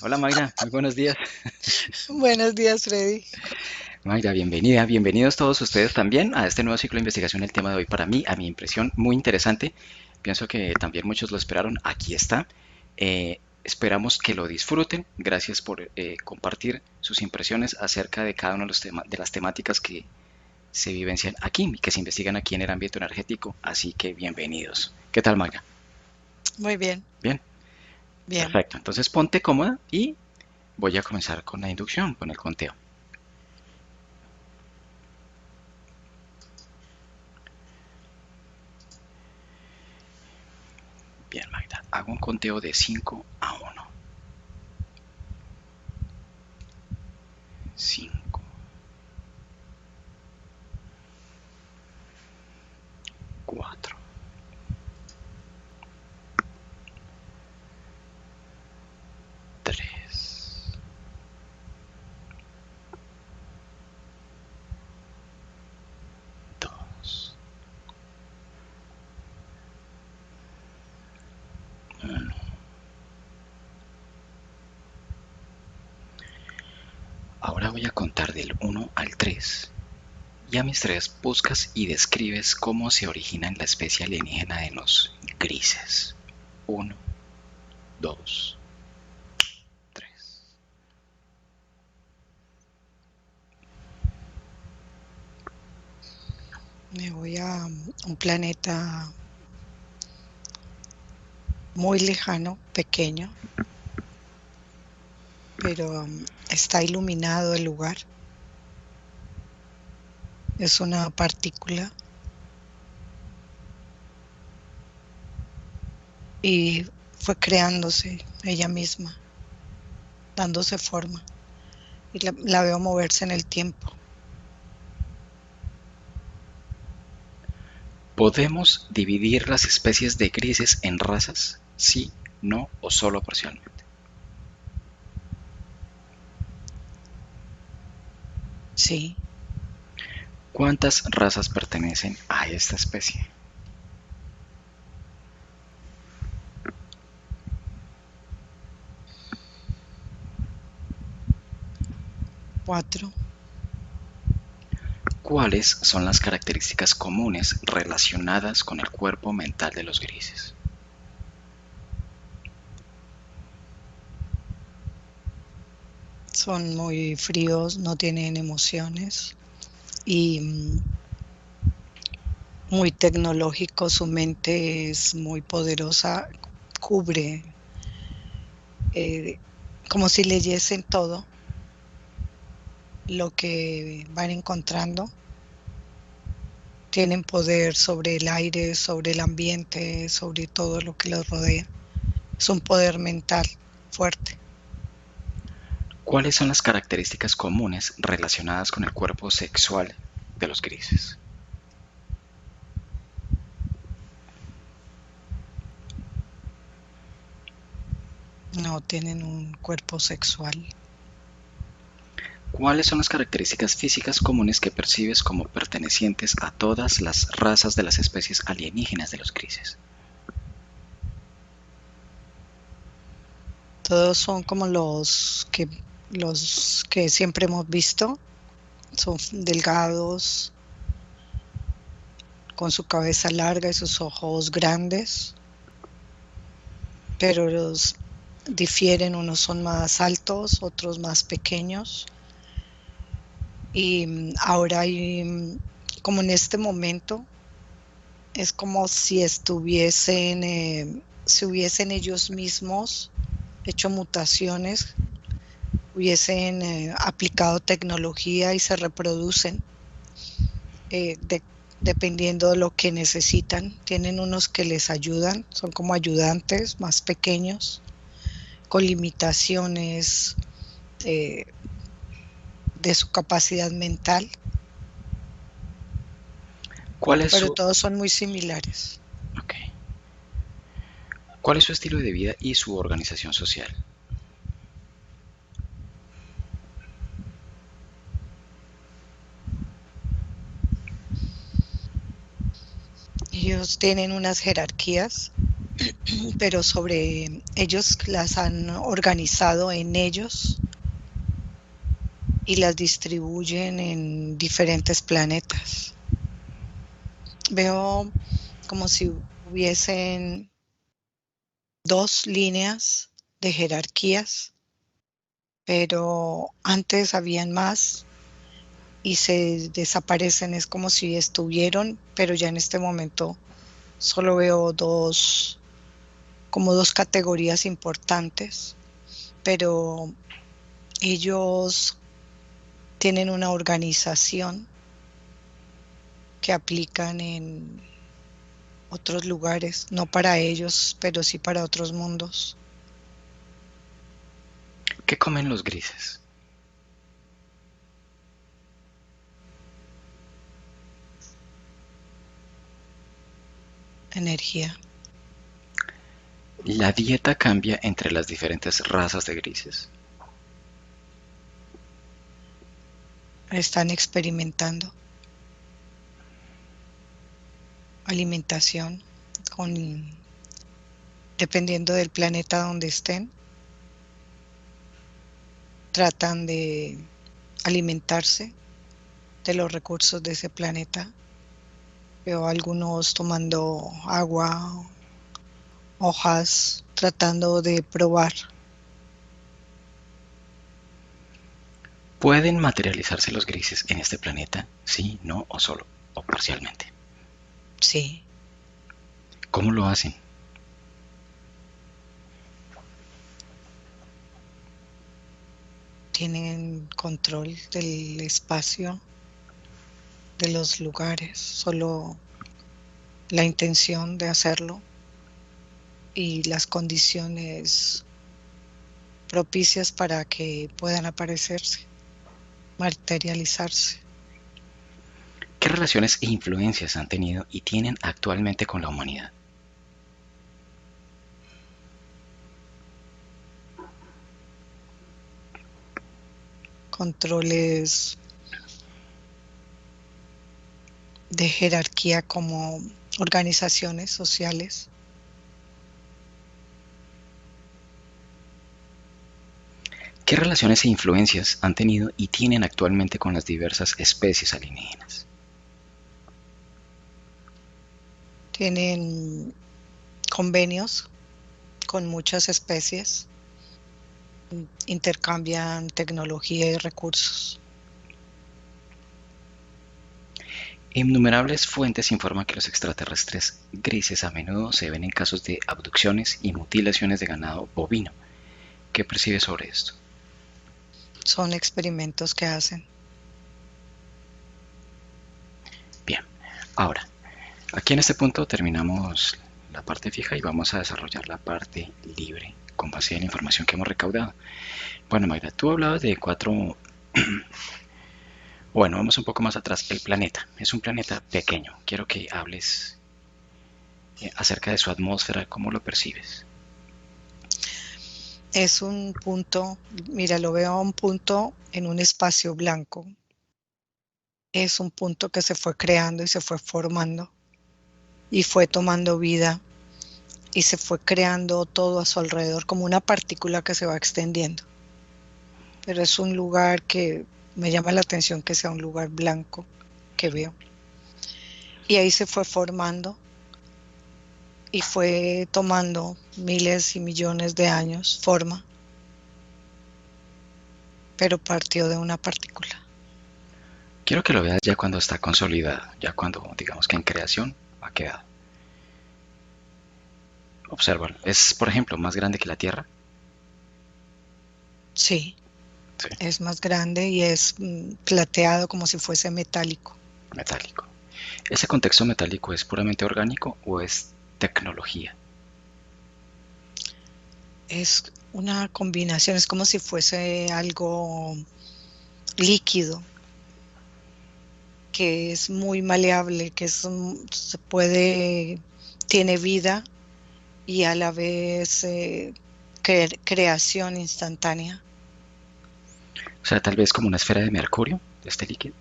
Hola Mayra, muy buenos días. Buenos días, Freddy. Mayra, bienvenida. Bienvenidos todos ustedes también a este nuevo ciclo de investigación. El tema de hoy para mí, a mi impresión, muy interesante. Pienso que también muchos lo esperaron. Aquí está. Esperamos que lo disfruten. Gracias por compartir sus impresiones acerca de cada uno de, de las temáticas que se vivencian aquí y que se investigan aquí en el ámbito energético. Así que bienvenidos. ¿Qué tal, Mayra? Muy bien, Bien, bien. perfecto. Entonces ponte cómoda y voy a comenzar con la inducción, con el conteo. Bien, Magda, hago un conteo de 5 a 1. 5, 4, 3, 2, 1. Ahora voy a contar del 1 al 3. Y a mis 3 buscas y describes cómo se origina en la especie alienígena de los grises. 1, 2, 3. Me voy a un planeta muy lejano, pequeño, pero está iluminado el lugar. Es una partícula y fue creándose ella misma, dándose forma. Y la veo moverse en el tiempo. ¿Podemos dividir las especies de grises en razas? Sí, no o solo parcialmente. Sí, ¿Cuántas razas pertenecen a esta especie? 4. ¿Cuáles son las características comunes relacionadas con el cuerpo mental de los grises? Son muy fríos, no tienen emociones y muy tecnológico. Su mente es muy poderosa, cubre eh, como si leyesen todo lo que van encontrando. Tienen poder sobre el aire, sobre el ambiente, sobre todo lo que los rodea. Es un poder mental fuerte. ¿Cuáles son las características comunes relacionadas con el cuerpo sexual de los grises? No tienen un cuerpo sexual. ¿Cuáles son las características físicas comunes que percibes como pertenecientes a todas las razas de las especies alienígenas de los grises? Todos son como los que siempre hemos visto. Son delgados, con su cabeza larga y sus ojos grandes, pero los difieren, unos son más altos, otros más pequeños. Y ahora hay, como en este momento, es como si si hubiesen ellos mismos hecho mutaciones, hubiesen aplicado tecnología y se reproducen dependiendo de lo que necesitan. Tienen unos que les ayudan, son como ayudantes más pequeños, con limitaciones eh, de su capacidad mental, ¿Cuál es pero su, todos son muy similares. okay. ¿Cuál es su estilo de vida y su organización social? Ellos tienen unas jerarquías pero sobre ellos las han organizado en ellos y las distribuyen en diferentes planetas. Veo como si hubiesen dos líneas de jerarquías, pero antes habían más y se desaparecen. Es como si estuvieron, pero ya en este momento solo veo como dos categorías importantes, pero ellos tienen una organización que aplican en otros lugares, no para ellos, pero sí para otros mundos. ¿Qué comen los grises? Energía. La dieta cambia entre las diferentes razas de grises. Están experimentando alimentación con, dependiendo del planeta donde estén, tratan de alimentarse de los recursos de ese planeta. Veo algunos tomando agua, hojas, tratando de probar. ¿Pueden materializarse los grises en este planeta? Sí, no o solo o parcialmente. Sí, ¿Cómo lo hacen? tienen control del espacio, de los lugares, solo la intención de hacerlo y las condiciones propicias para que puedan aparecerse, materializarse. ¿Qué relaciones e influencias han tenido y tienen actualmente con la humanidad? Controles de jerarquía como organizaciones sociales. ¿Qué relaciones e influencias han tenido y tienen actualmente con las diversas especies alienígenas? Tienen convenios con muchas especies, intercambian tecnología y recursos. Innumerables fuentes informan que los extraterrestres grises a menudo se ven en casos de abducciones y mutilaciones de ganado bovino. ¿Qué percibe sobre esto? Son experimentos que hacen. Bien, ahora, aquí en este punto terminamos la parte fija y vamos a desarrollar la parte libre con base en la información que hemos recaudado. Bueno, Mayra, tú hablabas de cuatro. Bueno, vamos un poco más atrás. El planeta es un planeta pequeño. Quiero que hables acerca de su atmósfera, cómo lo percibes. Es un punto, mira, lo veo a un punto en un espacio blanco. Es un punto que se fue creando y se fue formando y fue tomando vida y se fue creando todo a su alrededor como una partícula que se va extendiendo. Pero es un lugar que me llama la atención que sea un lugar blanco que veo. Y ahí se fue formando y fue tomando miles y millones de años forma, pero partió de una partícula. Quiero que lo veas ya cuando está consolidado, ya cuando digamos que en creación ha quedado. Obsérvalo. Es, por ejemplo, más grande que la Tierra. Sí, Sí, es más grande y es plateado como si fuese metálico. metálico. ¿Ese contexto metálico es puramente orgánico o es tecnología? Es una combinación, es como si fuese algo líquido, que es muy maleable, que se puede, tiene vida y a la vez creación instantánea. O sea, tal vez como una esfera de mercurio, de este líquido,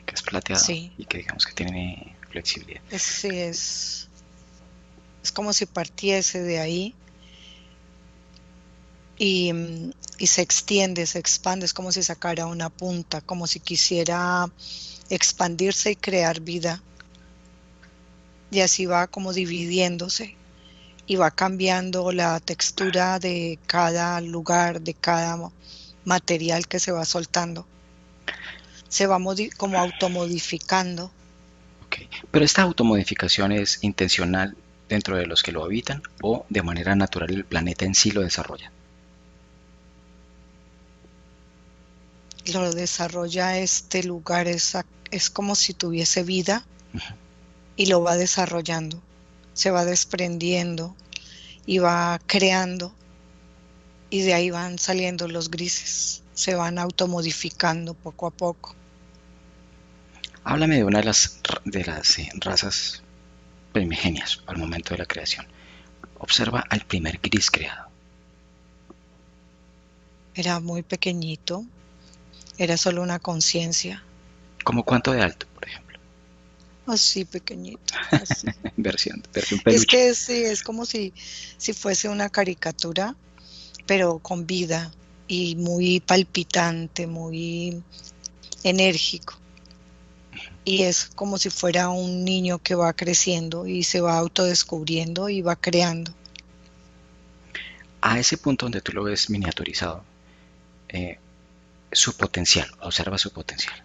que es plateado Sí, y que digamos que tiene flexibilidad. sí es. Es como si partiese de ahí y, y se extiende, se expande, es como si sacara una punta, como si quisiera expandirse y crear vida. Y así va como dividiéndose y va cambiando la textura de cada lugar, de cada material que se va soltando. Se va como automodificando. Ok. Pero esta automodificación es intencional dentro de los que lo habitan o de manera natural el planeta en sí lo desarrolla. Lo desarrolla este lugar, es como si tuviese vida y lo va desarrollando. Se va desprendiendo y va creando y de ahí van saliendo los grises. Se van automodificando poco a poco. Háblame de una de las razas primigenias al momento de la creación. Observa al primer gris creado. Era muy pequeñito, era solo una conciencia, ¿Como cuánto de alto, por ejemplo? así pequeñito, así. Versión Es peluche. que sí, es como si fuese una caricatura, pero con vida y muy palpitante, muy enérgico. Y es como si fuera un niño que va creciendo y se va autodescubriendo y va creando. A ese punto donde tú lo ves miniaturizado, eh, su potencial, observa su potencial.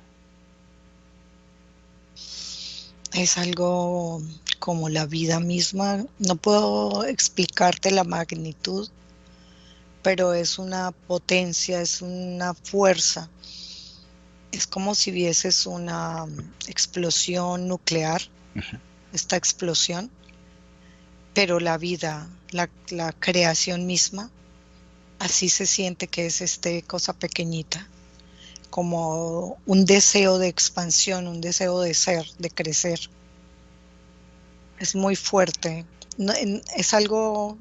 Es algo como la vida misma. No puedo explicarte la magnitud, pero es una potencia, es una fuerza. Es como si vieses una explosión nuclear, esta explosión, pero la vida, la creación misma, así se siente que es este cosa pequeñita, como un deseo de expansión, un deseo de ser, de crecer. Es muy fuerte. Es algo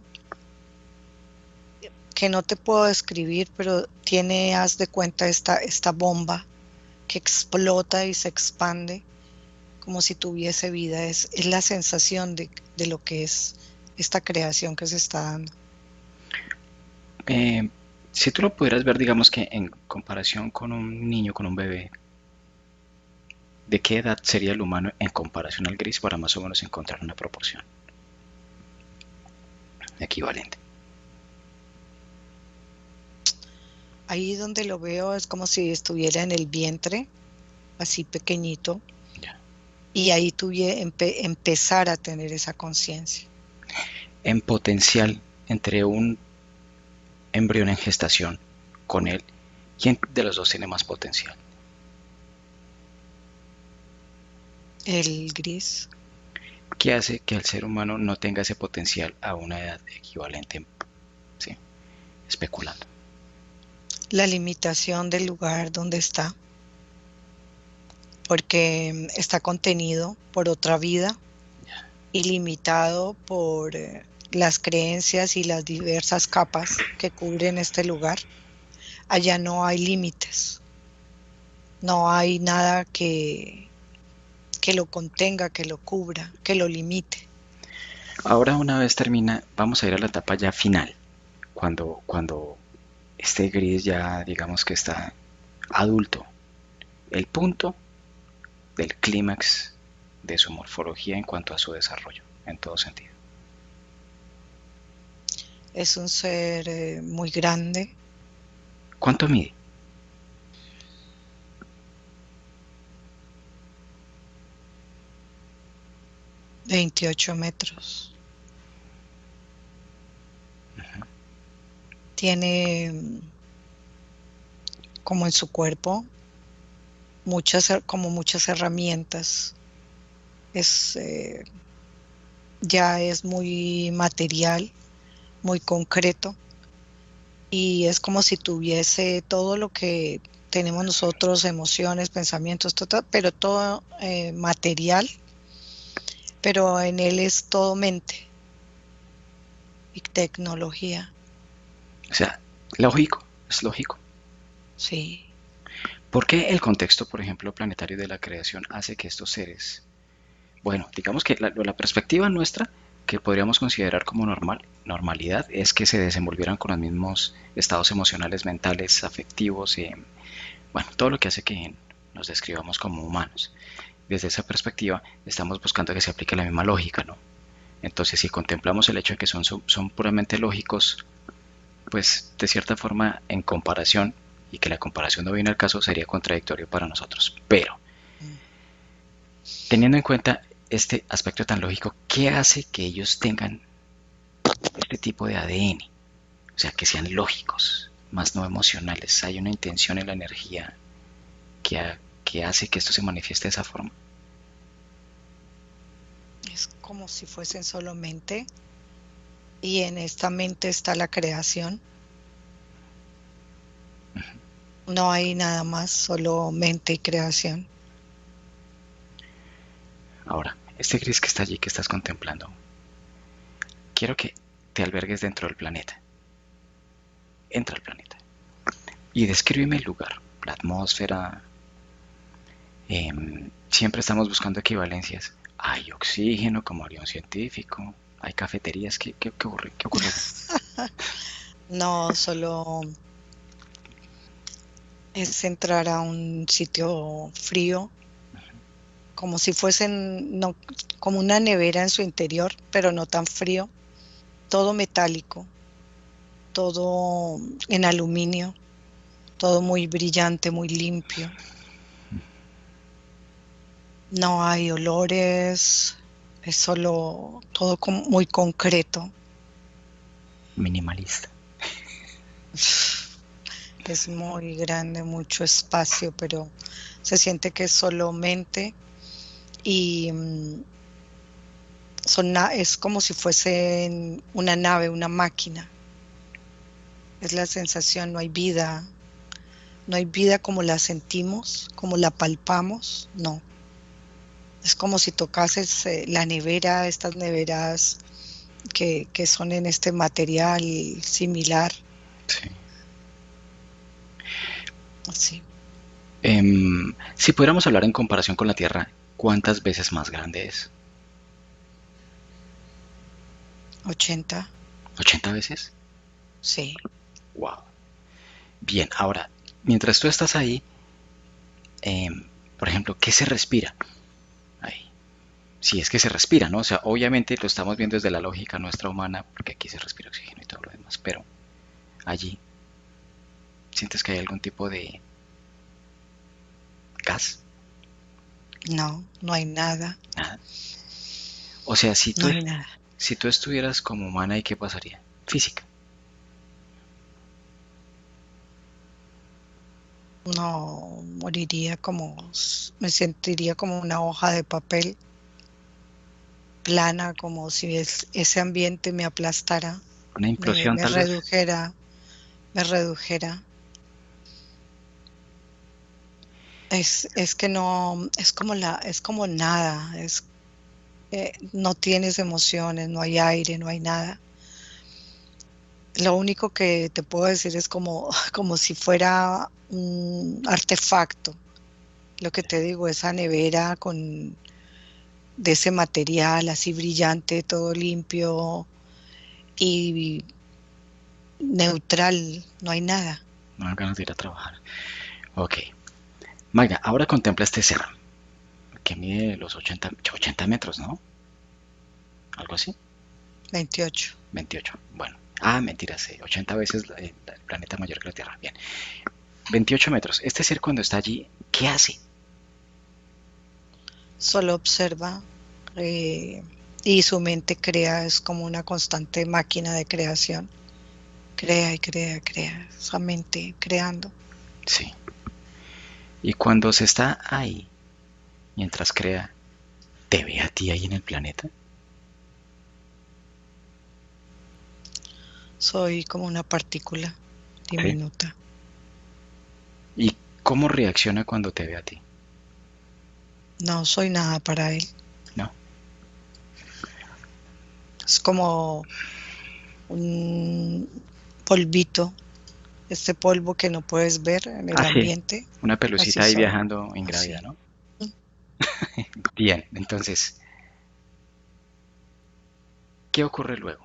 que no te puedo describir, pero tiene, haz de cuenta, esta bomba que explota y se expande como si tuviese vida. Es la sensación de lo que es esta creación que se está dando. Eh, si tú lo pudieras ver, digamos que en comparación con un niño, con un bebé, ¿de qué edad sería el humano en comparación al gris para más o menos encontrar una proporción equivalente? Ahí donde lo veo es como si estuviera en el vientre, así pequeñito, Ya. y ahí empezar a tener esa conciencia. En potencial, entre un embrión en gestación con él, ¿quién de los dos tiene más potencial? El gris, ¿Qué hace que el ser humano no tenga ese potencial a una edad equivalente? Sí, especulando. la limitación del lugar donde está, porque está contenido por otra vida y limitado por las creencias y las diversas capas que cubren este lugar. Allá no hay límites, no hay nada que lo contenga, que lo cubra, que lo limite. Ahora una vez termina, vamos a ir a la etapa ya final, cuando este gris ya digamos que está adulto, el punto del clímax de su morfología en cuanto a su desarrollo, en todo sentido. Es un ser muy grande, ¿Cuánto mide? 28 metros. Tiene como en su cuerpo como muchas herramientas. Es, ya es muy material, muy concreto y es como si tuviese todo lo que tenemos nosotros, emociones, pensamientos, pero todo material, pero en él es todo mente y tecnología, O sea, lógico, es lógico. sí. ¿Por qué el contexto, por ejemplo, planetario de la creación hace que estos seres, bueno, digamos que la perspectiva nuestra que podríamos considerar como normalidad es que se desenvolvieran con los mismos estados emocionales, mentales, afectivos, bueno, todo lo que hace que nos describamos como humanos. Desde esa perspectiva, estamos buscando que se aplique la misma lógica, ¿no? Entonces, si contemplamos el hecho de que son puramente lógicos, pues de cierta forma, en comparación, y que la comparación no viene al caso, sería contradictorio para nosotros. Pero, teniendo en cuenta este aspecto tan lógico, ¿qué hace que ellos tengan este tipo de ADN? O sea, que sean lógicos, más no emocionales. Hay una intención en la energía que hace que esto se manifieste de esa forma. Es como si fuesen solo mente, y en esta mente está la creación. No hay nada más, solo mente y creación. Ahora, este gris que está allí, que estás contemplando, quiero que te albergues dentro del planeta. Entra al planeta y descríbeme el lugar, la atmósfera. Siempre estamos buscando equivalencias. Hay oxígeno como avión científico, hay cafeterías. ¿Qué ocurre? ¿Qué ocurre? No, solo es entrar a un sitio frío, como si fuesen, no, como una nevera en su interior, pero no tan frío, todo metálico, todo en aluminio, todo muy brillante, muy limpio. No hay olores, es solo todo muy concreto. Minimalista. Es muy grande, mucho espacio, pero se siente que es solo mente y es como si fuese una nave, una máquina. Es la sensación, no hay vida como la sentimos, como la palpamos, no. Es como si tocases la nevera, estas neveras que son en este material similar. Sí. Sí, Si pudiéramos hablar en comparación con la Tierra, ¿cuántas veces más grande es? 80, ¿80 veces? sí. Wow. Bien, ahora, mientras tú estás ahí, por ejemplo, ¿qué se respira ahí? Si es que se respira, ¿no? O sea, obviamente lo estamos viendo desde la lógica nuestra humana, porque aquí se respira oxígeno y todo lo demás, pero allí, ¿sientes que hay algún tipo de gas? No, no hay nada, Nada. O sea, no hay nada. si tú estuvieras como humana, ¿y qué pasaría? Física. No, moriría me sentiría como una hoja de papel plana, como si ese ambiente me aplastara, Una me, implosión me tal vez. redujera, me redujera. Es que no, es como nada, no tienes emociones, no hay aire, no hay nada. Lo único que te puedo decir es como, como si fuera un artefacto. Lo que te digo, esa nevera de ese material así brillante, todo limpio y neutral, no hay nada. No dan ganas de ir a trabajar. Ok. Magda, ahora contempla este cerro, que mide los 80 metros, ¿no? Algo así. 28. 28. Bueno. Ah, mentiras, 80 veces el planeta mayor que la Tierra. Bien. 28 metros. Este ser cuando está allí, ¿qué hace? Solo observa eh, y su mente crea, es como una constante máquina de creación. Crea y crea, crea, esa mente creando. Sí. Y cuando se está ahí, mientras crea, ¿te ve a ti ahí en el planeta? Soy como una partícula Sí. diminuta. ¿Y cómo reacciona cuando te ve a ti? No soy nada para él. ¿No? Es como un polvito, este polvo que no puedes ver en el Ah, sí. ambiente. Una Así pelucita ahí soy, viajando ingrávida, así. ¿no? Bien, entonces, ¿Qué ocurre luego?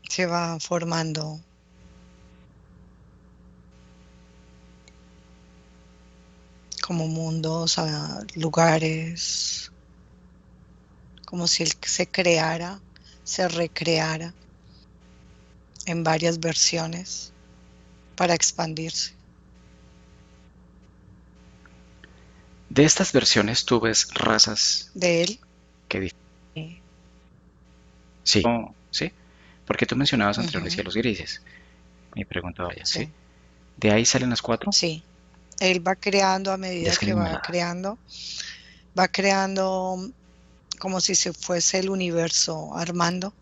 Se va formando como mundos, lugares, como si él se creara, se recreara en varias versiones para expandirse. De estas versiones tú ves razas De él. que eh, sí, sí, porque tú mencionabas anteriormente Ujú, cielos grises. Mi pregunta vaya, ¿sí? sí, ¿De ahí salen las cuatro? sí. Él va creando a medida que Descríbemelas. va creando como si se fuese el universo armando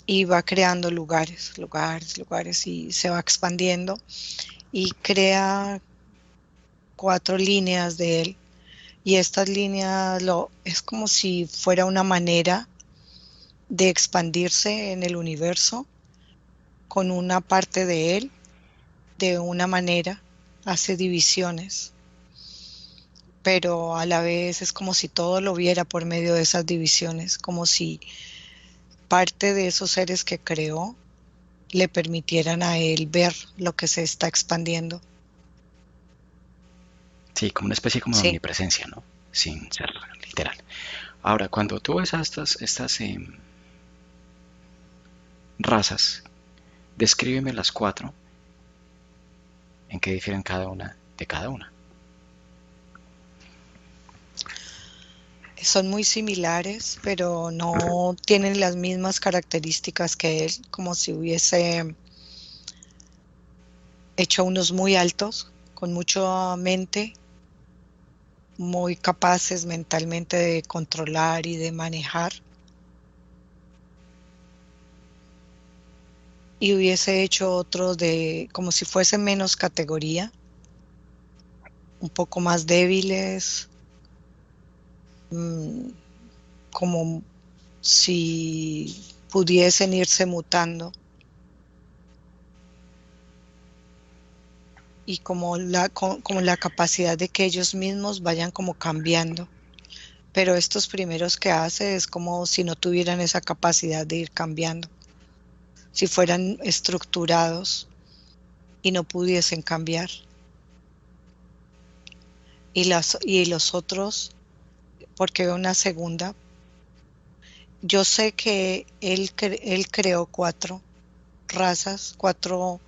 y va creando lugares, lugares, lugares y se va expandiendo y crea 4 líneas de él. Y estas líneas es como si fuera una manera de expandirse en el universo con una parte de él, de una manera, hace divisiones, pero a la vez es como si todo lo viera por medio de esas divisiones, como si parte de esos seres que creó le permitieran a él ver lo que se está expandiendo. Sí, como una especie como de Sí, omnipresencia, ¿no? Sin ser literal. Ahora, cuando tú ves a estas razas, descríbeme las cuatro, en qué difieren cada una de cada una. son muy similares, pero no tienen las mismas características que él, como si hubiese hecho unos muy altos, con mucha mente, muy capaces mentalmente de controlar y de manejar, y hubiese hecho otros de como si fuese menos categoría, un poco más débiles, mm, como si pudiesen irse mutando y como la capacidad de que ellos mismos vayan como cambiando. Pero estos primeros que hace es como si no tuvieran esa capacidad de ir cambiando, si fueran estructurados y no pudiesen cambiar. Y los otros, porque una segunda, yo sé que él creó 4 razas, 4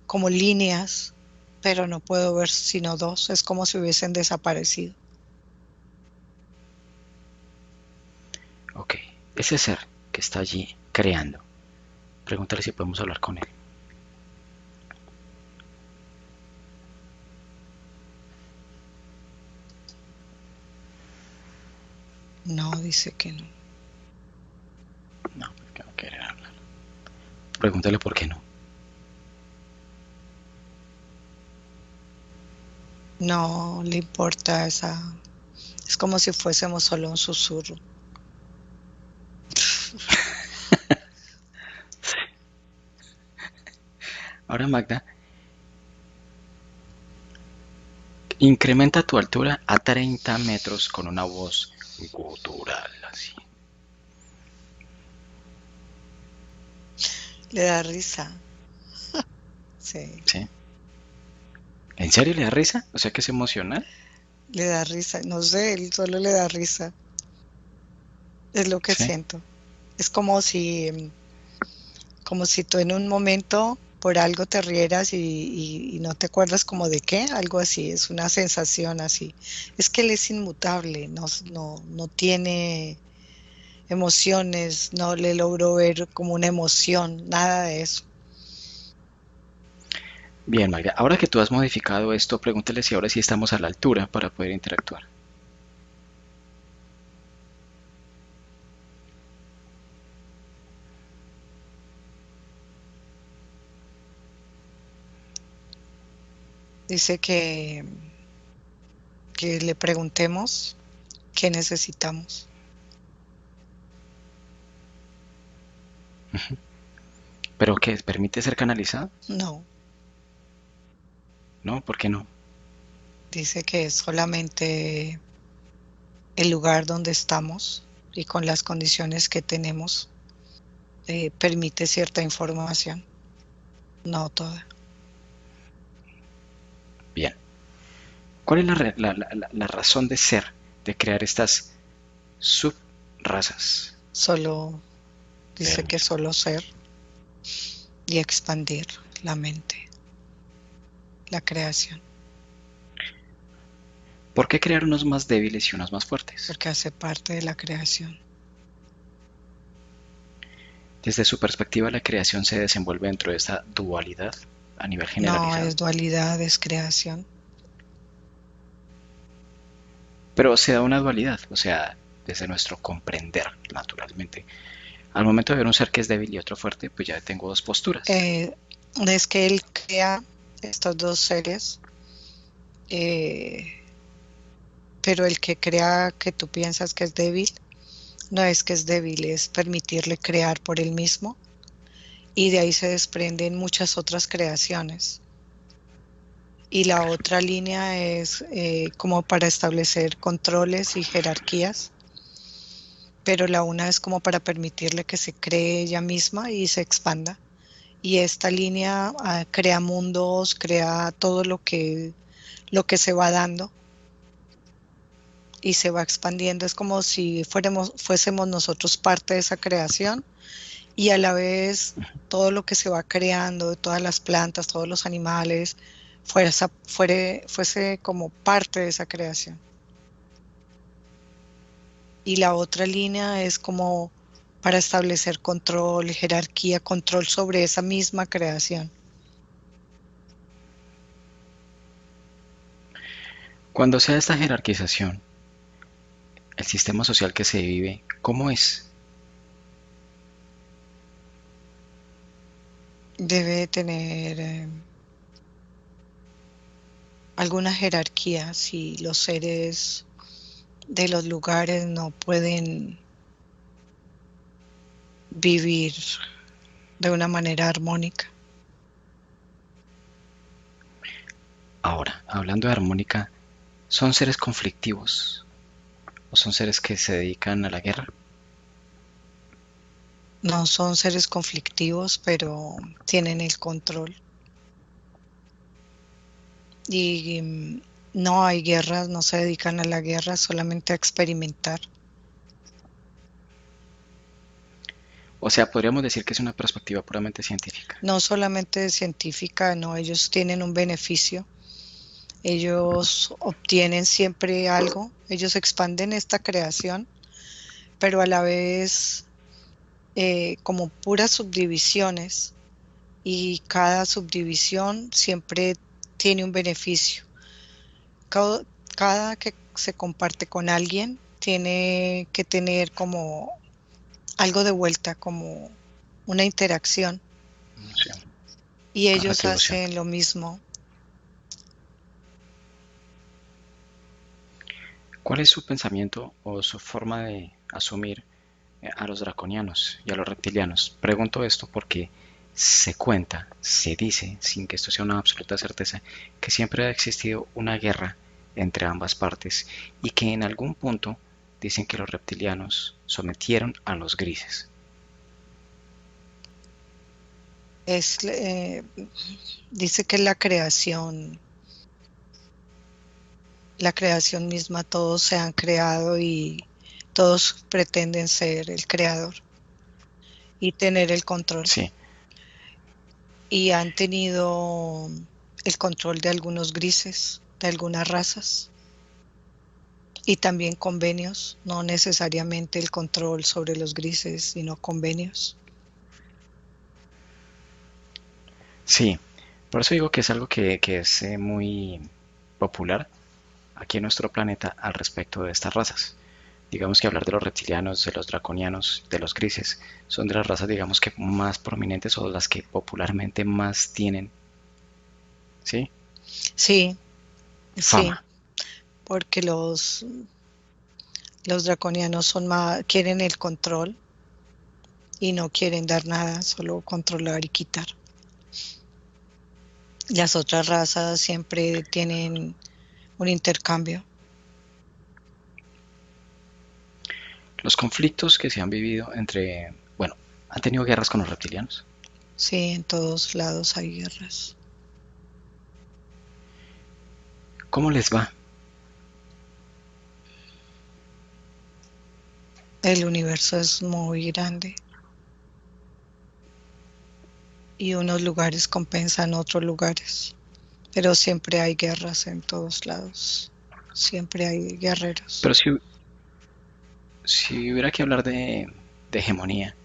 como líneas, pero no puedo ver sino 2, es como si hubiesen desaparecido. Ok, ese ser que está allí creando, pregúntale si podemos hablar con él. No, dice que no. No, porque no quiere hablar. Pregúntale por qué no. No le importa esa, es como si fuésemos solo un susurro. Ahora Magda, incrementa tu altura a 30 metros con una voz gutural, así. Le da risa, sí, ¿Sí? ¿En serio le da risa? O sea que es emocional. le da risa, no sé, él solo le da risa, es lo que ¿Sí? siento. Es como si tú en un momento por algo te rieras y no te acuerdas como de qué, algo así, es una sensación así. Es que él es inmutable, no tiene emociones, no le logro ver como una emoción, nada de eso. Bien, Magda. Ahora que tú has modificado esto, pregúntale si ahora sí estamos a la altura para poder interactuar. Dice que le preguntemos qué necesitamos. ¿Pero qué? ¿Permite ser canalizado? No, No, ¿por qué no? dice que es solamente el lugar donde estamos y con las condiciones que tenemos permite cierta información, no toda. Bien. ¿Cuál es la razón de ser de crear estas subrazas Solo del dice que mismo? solo ser y expandir la mente, la creación, ¿Por qué crear unos más débiles y unos más fuertes? porque hace parte de la creación. Desde su perspectiva, la creación se desenvuelve dentro de esta dualidad a nivel No generalizado. es dualidad, es creación. Pero se da una dualidad, o sea, desde nuestro comprender, naturalmente. Al momento de ver un ser que es débil y otro fuerte, pues ya tengo dos posturas. Eh, es que él crea estos dos seres, eh, pero el que crea que tú piensas que es débil, no es que es débil, es permitirle crear por él mismo y de ahí se desprenden muchas otras creaciones. Y la otra línea es como para establecer controles y jerarquías, pero la una es como para permitirle que se cree ella misma y se expanda. Y esta línea crea mundos, crea todo lo que se va dando y se va expandiendo. Es como si fuésemos nosotros parte de esa creación y a la vez todo lo que se va creando, todas las plantas, todos los animales, fuese como parte de esa creación. Y la otra línea es como para establecer control, jerarquía, control sobre esa misma creación. Cuando sea esta jerarquización, el sistema social que se vive, ¿cómo es? Debe tener alguna jerarquía si los seres de los lugares no pueden vivir de una manera armónica. Ahora, hablando de armónica, ¿son seres conflictivos o son seres que se dedican a la guerra? No son seres conflictivos, pero tienen el control. Y no hay guerras, no se dedican a la guerra, solamente a experimentar. O sea, podríamos decir que es una perspectiva puramente científica. No solamente científica, no, ellos tienen un beneficio. Ellos obtienen siempre algo, ellos expanden esta creación, pero a la vez como puras subdivisiones y cada subdivisión siempre tiene un beneficio. Cada, cada que se comparte con alguien tiene que tener como algo de vuelta, como una interacción Sí, y una ellos retribución. hacen lo mismo. ¿Cuál es su pensamiento o su forma de asumir a los draconianos y a los reptilianos? Pregunto esto porque se cuenta, se dice, sin que esto sea una absoluta certeza, que siempre ha existido una guerra entre ambas partes y que en algún punto dicen que los reptilianos sometieron a los grises. Es, dice que la creación misma, todos se han creado y todos pretenden ser el creador y tener el control. Sí, Y han tenido el control de algunos grises, de algunas razas y también convenios, no necesariamente el control sobre los grises, sino convenios. sí. Por eso digo que es algo que es muy popular aquí en nuestro planeta al respecto de estas razas. Digamos que hablar de los reptilianos, de los draconianos, de los grises, son de las razas, digamos que más prominentes o las que popularmente más tienen, ¿sí? Sí, sí, Fama. porque los draconianos son más, quieren el control y no quieren dar nada, solo controlar y quitar. Las otras razas siempre tienen un intercambio. Los conflictos que se han vivido entre, bueno, han tenido guerras con los reptilianos. Sí, en todos lados hay guerras. ¿Cómo les va? El universo es muy grande y unos lugares compensan otros lugares, pero siempre hay guerras en todos lados. Siempre hay guerreros. Pero si hubiera que hablar de hegemonía,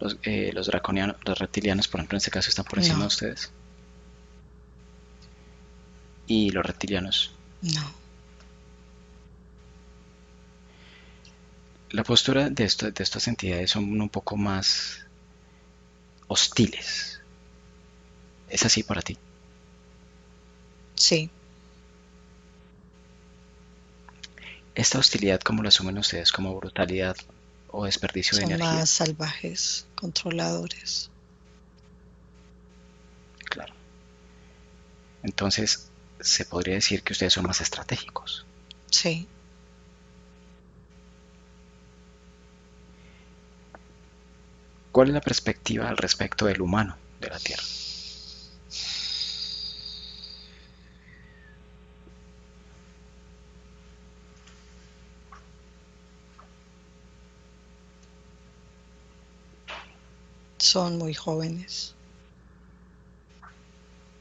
los draconianos, los reptilianos, por ejemplo, en este caso están por encima de No, ustedes. Y los reptilianos. no. La postura de estas entidades son un poco más hostiles. ¿Es así para ti? Sí, ¿Esta hostilidad cómo la asumen ustedes? ¿Como brutalidad o desperdicio de son energía? más salvajes, controladores. Claro. Entonces, se podría decir que ustedes son más estratégicos. Sí. ¿Cuál es la perspectiva al respecto del humano de la Tierra? Son muy jóvenes.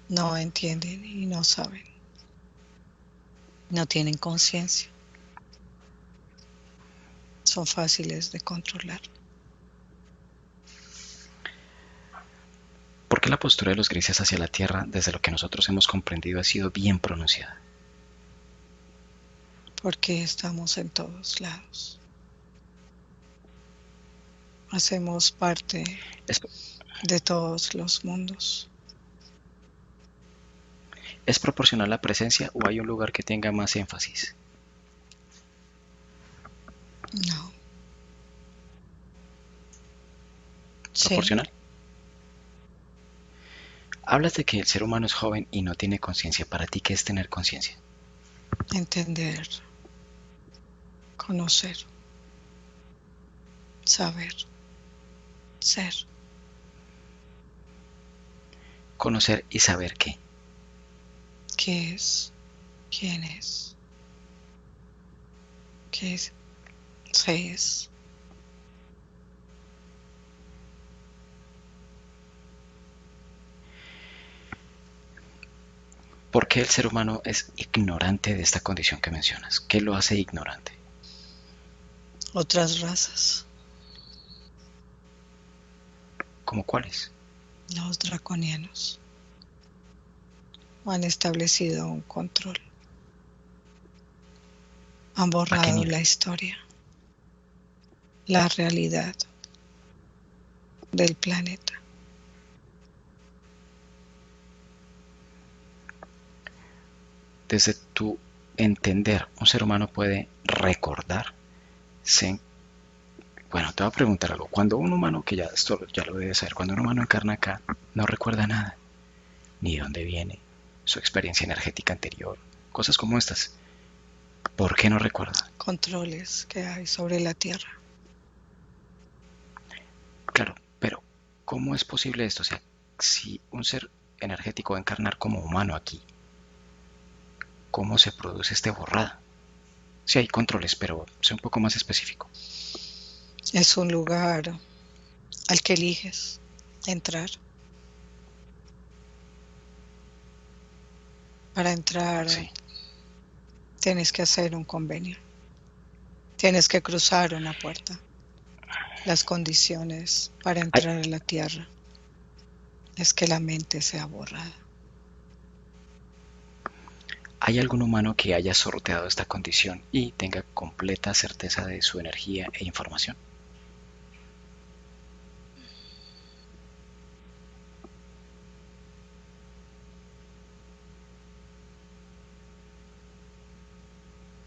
No entienden y no saben. No tienen conciencia. Son fáciles de controlar. ¿Por qué la postura de los grises hacia la Tierra, desde lo que nosotros hemos comprendido, ha sido bien pronunciada? Porque estamos en todos lados. Hacemos parte ¿Es, de todos los mundos. es proporcional la presencia o hay un lugar que tenga más énfasis? No. Sí, ¿Proporcional? Hablas de que el ser humano es joven y no tiene conciencia. ¿Para ti qué es tener conciencia? entender, conocer, saber, ser. Conocer y saber qué. ¿Qué es? ¿Quién es? ¿Qué es? ¿Se es? ¿Por qué el ser humano es ignorante de esta condición que mencionas? ¿Qué lo hace ignorante? Otras razas, ¿Cómo cuáles? los draconianos, han establecido un control. Han ¿A qué borrado nivel? la historia, la realidad del planeta. Desde tu entender, un ser humano puede recordar. Bueno, te voy a preguntar algo. Cuando un humano, que ya esto ya lo debes saber, cuando un humano encarna acá, no recuerda nada, ni de dónde viene, su experiencia energética anterior, cosas como estas. ¿Por qué no recuerda? Controles que hay sobre la Tierra. Claro, pero ¿cómo es posible esto? O sea, si un ser energético va a encarnar como humano aquí, ¿cómo se produce este borrada? Sí hay controles, pero sea un poco más específico. Es un lugar al que eliges entrar. Para entrar Sí. tienes que hacer un convenio. Tienes que cruzar una puerta. Las condiciones para ¿Hay, entrar a la Tierra es que la mente sea borrada. ¿Hay algún humano que haya sorteado esta condición y tenga completa certeza de su energía e información?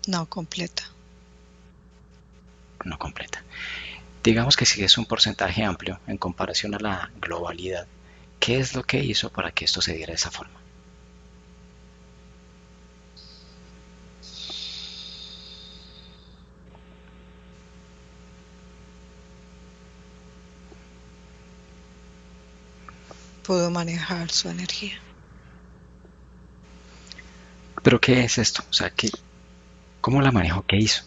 No completa. No completa. Digamos que si es un porcentaje amplio en comparación a la globalidad, ¿qué es lo que hizo para que esto se diera de esa forma? pudo manejar su energía. ¿Pero qué es esto? O sea, ¿cómo la manejó? ¿Qué hizo?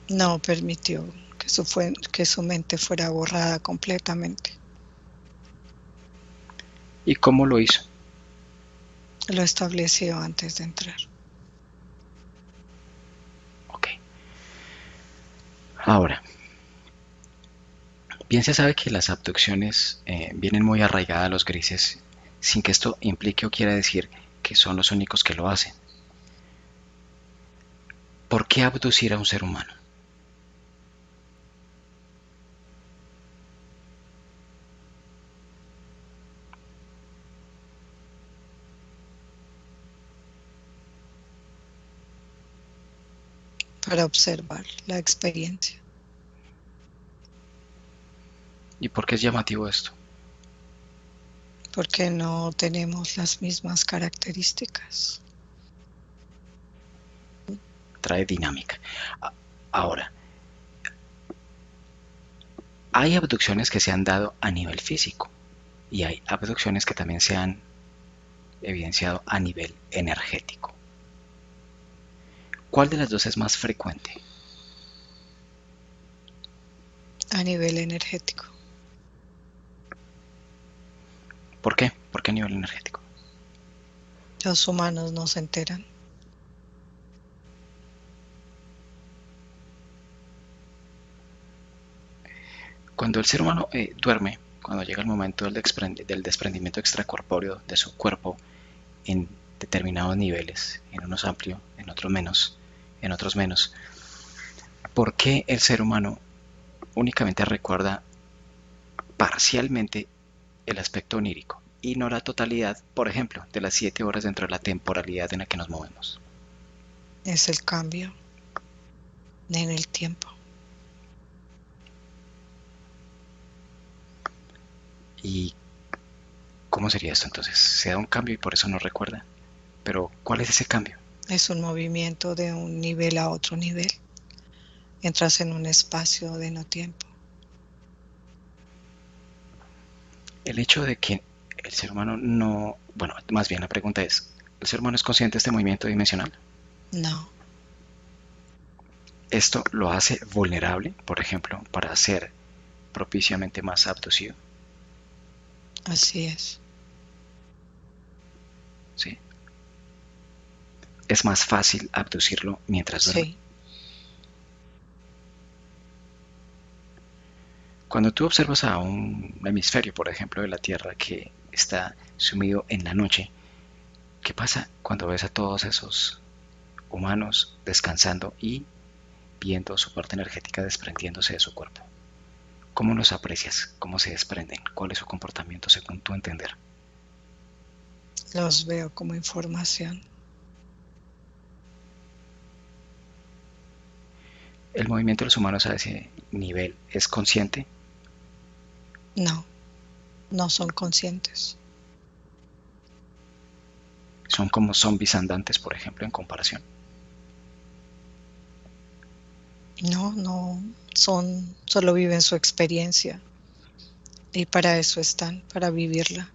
No permitió que su mente fuera borrada completamente. ¿Y cómo lo hizo? Lo estableció antes de entrar. Ok. Ahora, bien se sabe que las abducciones vienen muy arraigadas a los grises, sin que esto implique o quiera decir que son los únicos que lo hacen. ¿Por qué abducir a un ser humano? Para observar la experiencia. ¿Y por qué es llamativo esto? Porque no tenemos las mismas características. Trae dinámica. Ahora, hay abducciones que se han dado a nivel físico y hay abducciones que también se han evidenciado a nivel energético. ¿Cuál de las dos es más frecuente? A nivel energético. ¿Por qué? ¿Por qué a nivel energético? Los humanos no se enteran. Cuando el ser humano duerme, cuando llega el momento del desprendimiento extracorpóreo de su cuerpo en determinados niveles, en unos amplio, en otros menos, ¿por qué el ser humano únicamente recuerda parcialmente el aspecto onírico y no la totalidad, por ejemplo, de las 7 horas dentro de la temporalidad en la que nos movemos? Es el cambio en el tiempo. ¿Y cómo sería esto entonces? Se da un cambio y por eso no recuerda. Pero ¿cuál es ese cambio? Es un movimiento de un nivel a otro nivel. Entras en un espacio de no tiempo. El hecho de que el ser humano no, bueno, más bien la pregunta es, ¿el ser humano es consciente de este movimiento dimensional? No, ¿Esto lo hace vulnerable, por ejemplo, para ser propiciamente más abducido? así es. ¿Sí? ¿Es más fácil abducirlo mientras duerme? Sí, Cuando tú observas a un hemisferio, por ejemplo, de la Tierra que está sumido en la noche, ¿qué pasa cuando ves a todos esos humanos descansando y viendo su parte energética desprendiéndose de su cuerpo? ¿Cómo los aprecias? ¿Cómo se desprenden? ¿Cuál es su comportamiento según tu entender? los veo como información. ¿El movimiento de los humanos a ese nivel es consciente? No, no son conscientes. ¿Son como zombies andantes, por ejemplo, en comparación? No, no son, solo viven su experiencia y para eso están, para vivirla.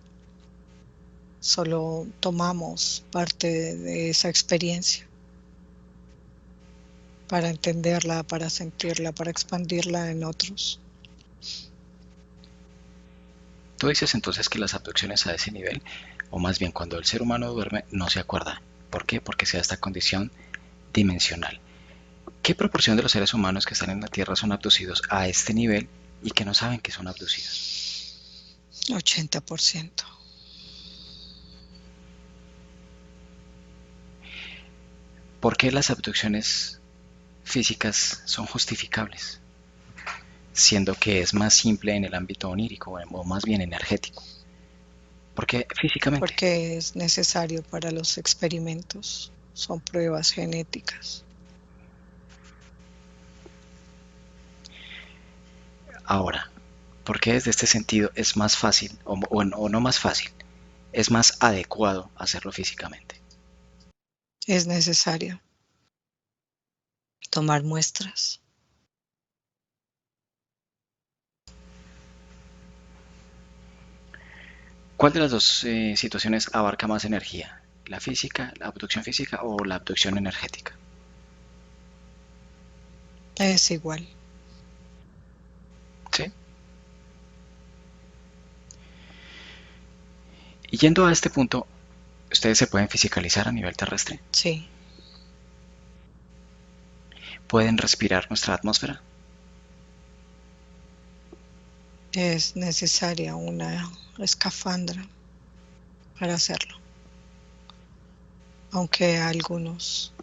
Solo tomamos parte de esa experiencia para entenderla, para sentirla, para expandirla en otros. Tú dices entonces que las abducciones a ese nivel, o más bien cuando el ser humano duerme, no se acuerda. ¿Por qué? Porque se da esta condición dimensional. ¿Qué proporción de los seres humanos que están en la Tierra son abducidos a este nivel y que no saben que son abducidos? 80%. ¿Por qué las abducciones físicas son justificables? Siendo que es más simple en el ámbito onírico o más bien energético. ¿Por qué físicamente? Porque es necesario para los experimentos. Son pruebas genéticas. Ahora, ¿por qué desde este sentido es más fácil, o no más fácil, es más adecuado hacerlo físicamente? Es necesario tomar muestras ¿Cuál de las dos situaciones abarca más energía? ¿La física, la abducción física o la abducción energética? Es igual. ¿Sí? Y yendo a este punto, ¿ustedes se pueden fisicalizar a nivel terrestre? Sí. ¿Pueden respirar nuestra atmósfera? Es necesaria una escafandra para hacerlo, aunque algunos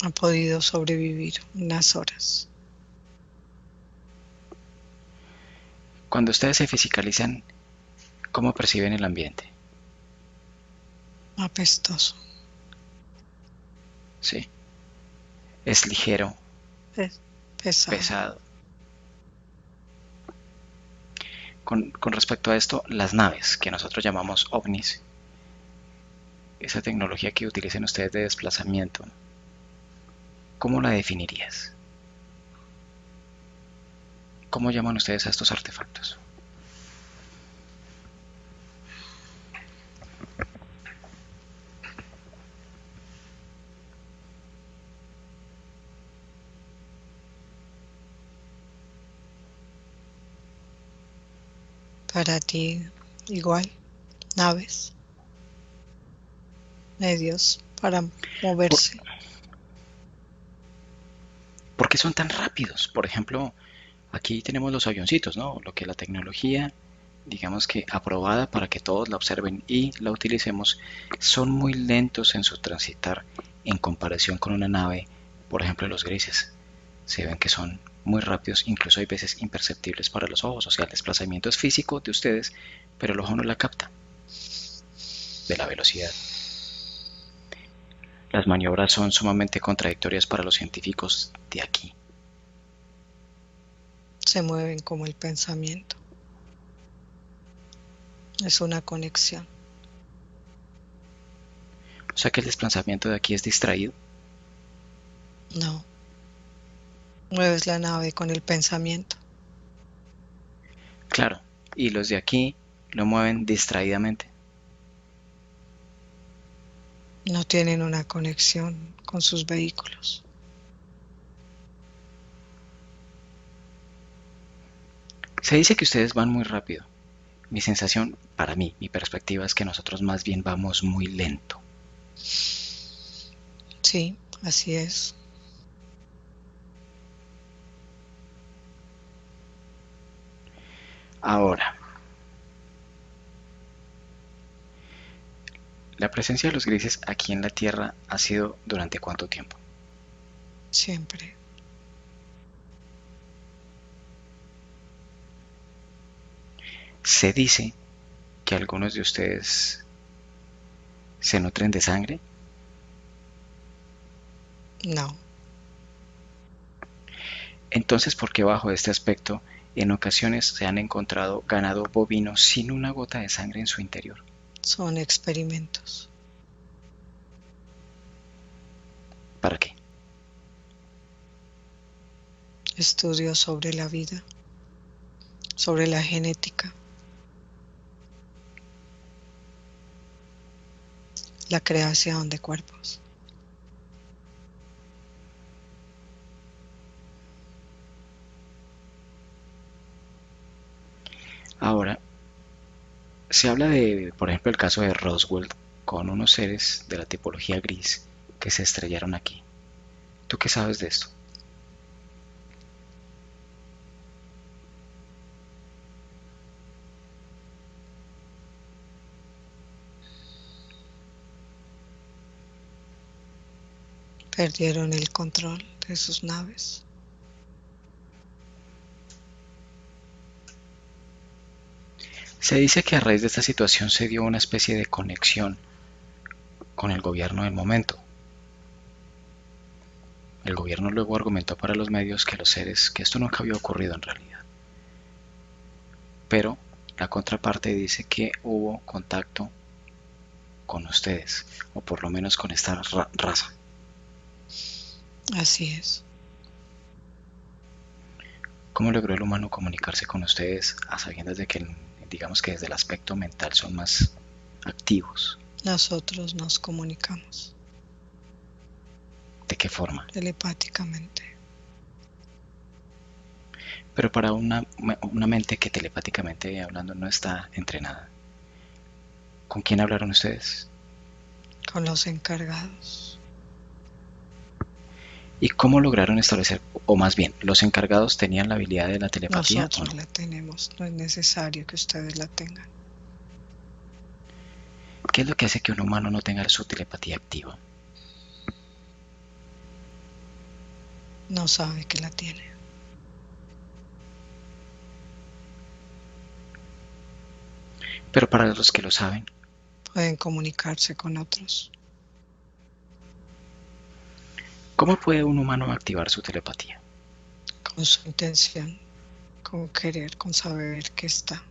han podido sobrevivir unas horas. Cuando ustedes se fisicalizan, ¿cómo perciben el ambiente? Apestoso. ¿Sí? ¿Es ligero, Es pesado. pesado? Con respecto a esto, las naves, que nosotros llamamos ovnis, esa tecnología que utilicen ustedes de desplazamiento, ¿cómo la definirías? ¿Cómo llaman ustedes a estos artefactos? Para ti, igual, naves, medios para ¿Por, moverse. por qué son tan rápidos? Por ejemplo, aquí tenemos los avioncitos, ¿no? Lo que la tecnología, digamos que aprobada para que todos la observen y la utilicemos, son muy lentos en su transitar en comparación con una nave, por ejemplo, los grises. Se ven que son muy rápidos, incluso hay veces imperceptibles para los ojos, o sea, el desplazamiento es físico de ustedes, pero el ojo no la capta de la velocidad. Las maniobras son sumamente contradictorias para los científicos de aquí. Se mueven como el pensamiento. Es una conexión. O sea que el desplazamiento de aquí es distraído. No, mueves la nave con el pensamiento. Claro, y los de aquí lo mueven distraídamente. No tienen una conexión con sus vehículos. Se dice que ustedes van muy rápido. Mi sensación, para mí, mi perspectiva es que nosotros más bien vamos muy lento. Sí, así es. Ahora, la presencia de los grises aquí en la Tierra ha sido durante cuánto tiempo. Siempre. Se dice que algunos de ustedes se nutren de sangre. No, Entonces, ¿por qué bajo este aspecto en ocasiones se han encontrado ganado bovino sin una gota de sangre en su interior? son experimentos. ¿Para qué? Estudios sobre la vida, sobre la genética, la creación de cuerpos. Ahora, se habla de, por ejemplo, el caso de Roswell con unos seres de la tipología gris que se estrellaron aquí. ¿Tú qué sabes de esto? Perdieron el control de sus naves. Se dice que a raíz de esta situación se dio una especie de conexión con el gobierno del momento. El gobierno luego argumentó para los medios que los seres, que esto nunca había ocurrido en realidad. Pero la contraparte dice que hubo contacto con ustedes, o por lo menos con esta raza. Así es. ¿Cómo logró el humano comunicarse con ustedes a sabiendas de que, digamos que desde el aspecto mental son más activos? Nosotros nos comunicamos ¿De qué forma? telepáticamente. Pero para una mente que telepáticamente hablando no está entrenada, ¿con quién hablaron ustedes? Con los encargados. ¿Y cómo lograron establecer, o más bien, los encargados tenían la habilidad de la telepatía o Nosotros no? la tenemos, no es necesario que ustedes la tengan. ¿Qué es lo que hace que un humano no tenga su telepatía activa? No sabe que la tiene. Pero para los que lo saben, Pueden comunicarse con otros. ¿cómo puede un humano activar su telepatía? Con su intención, con querer, con saber que está.